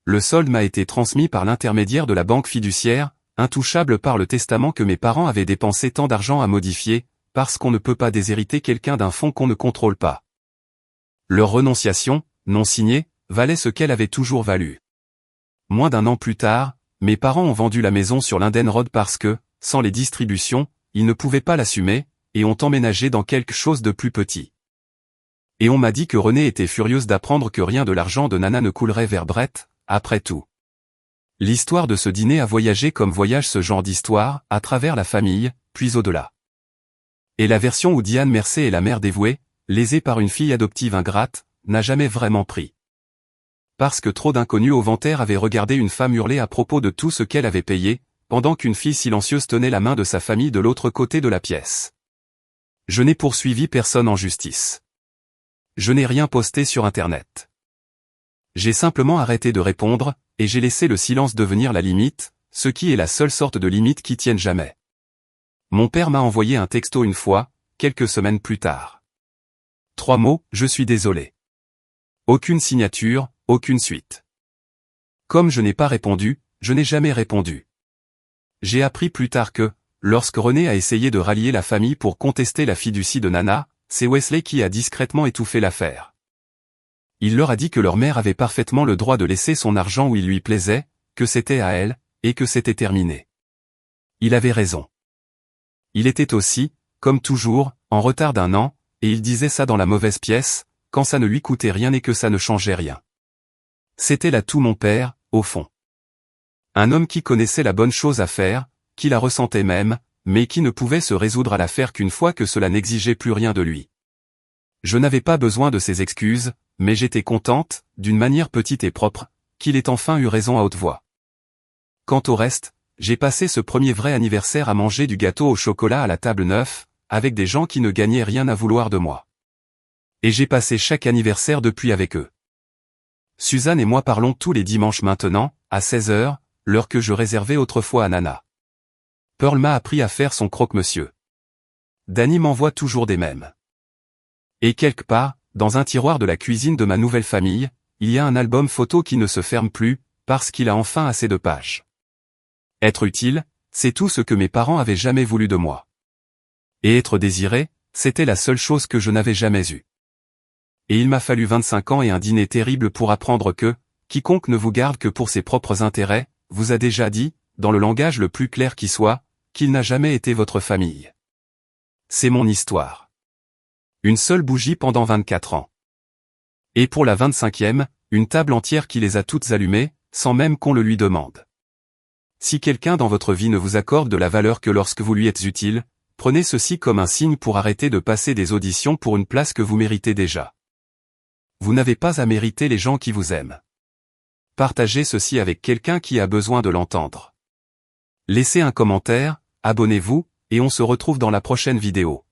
Le solde m'a été transmis par l'intermédiaire de la banque fiduciaire, intouchable par le testament que mes parents avaient dépensé tant d'argent à modifier, parce qu'on ne peut pas déshériter quelqu'un d'un fonds qu'on ne contrôle pas. Leur renonciation, non signée, valait ce qu'elle avait toujours valu. Moins d'1 an plus tard, mes parents ont vendu la maison sur Linden Road parce que, sans les distributions, ils ne pouvaient pas l'assumer, et ont emménagé dans quelque chose de plus petit. Et on m'a dit que Renée était furieuse d'apprendre que rien de l'argent de Nana ne coulerait vers Brett, après tout. L'histoire de ce dîner a voyagé comme voyage ce genre d'histoire, à travers la famille, puis au-delà. Et la version où Diane Mercer est la mère dévouée, lésée par une fille adoptive ingrate, n'a jamais vraiment pris. Parce que trop d'inconnus au Ventaire avaient regardé une femme hurler à propos de tout ce qu'elle avait payé, pendant qu'une fille silencieuse tenait la main de sa famille de l'autre côté de la pièce. Je n'ai poursuivi personne en justice. Je n'ai rien posté sur Internet. J'ai simplement arrêté de répondre, et j'ai laissé le silence devenir la limite, ce qui est la seule sorte de limite qui tienne jamais. Mon père m'a envoyé un texto une fois, quelques semaines plus tard. 3 mots, je suis désolé. Aucune signature, aucune suite. Comme je n'ai pas répondu, je n'ai jamais répondu. J'ai appris plus tard que, lorsque Renée a essayé de rallier la famille pour contester la fiducie de Nana, c'est Wesley qui a discrètement étouffé l'affaire. Il leur a dit que leur mère avait parfaitement le droit de laisser son argent où il lui plaisait, que c'était à elle, et que c'était terminé. Il avait raison. Il était aussi, comme toujours, en retard d'1 an, et il disait ça dans la mauvaise pièce, quand ça ne lui coûtait rien et que ça ne changeait rien. C'était là tout mon père, au fond. Un homme qui connaissait la bonne chose à faire, qui la ressentait même, mais qui ne pouvait se résoudre à la faire qu'une fois que cela n'exigeait plus rien de lui. Je n'avais pas besoin de ses excuses, mais j'étais contente, d'une manière petite et propre, qu'il ait enfin eu raison à haute voix. Quant au reste, j'ai passé ce premier vrai anniversaire à manger du gâteau au chocolat à la table 9, avec des gens qui ne gagnaient rien à vouloir de moi. Et j'ai passé chaque anniversaire depuis avec eux. Suzanne et moi parlons tous les dimanches maintenant, à 16h, l'heure que je réservais autrefois à Nana. Pearl m'a appris à faire son croque-monsieur. Danny m'envoie toujours des mèmes. Et quelque part, dans un tiroir de la cuisine de ma nouvelle famille, il y a un album photo qui ne se ferme plus, parce qu'il a enfin assez de pages. Être utile, c'est tout ce que mes parents avaient jamais voulu de moi. Et être désiré, c'était la seule chose que je n'avais jamais eue. Et il m'a fallu 25 ans et un dîner terrible pour apprendre que, quiconque ne vous garde que pour ses propres intérêts, vous a déjà dit, dans le langage le plus clair qui soit, qu'il n'a jamais été votre famille. C'est mon histoire. Une seule bougie pendant 24 ans. Et pour la 25e, une table entière qui les a toutes allumées, sans même qu'on le lui demande. Si quelqu'un dans votre vie ne vous accorde de la valeur que lorsque vous lui êtes utile, prenez ceci comme un signe pour arrêter de passer des auditions pour une place que vous méritez déjà. Vous n'avez pas à mériter les gens qui vous aiment. Partagez ceci avec quelqu'un qui a besoin de l'entendre. Laissez un commentaire, abonnez-vous, et on se retrouve dans la prochaine vidéo.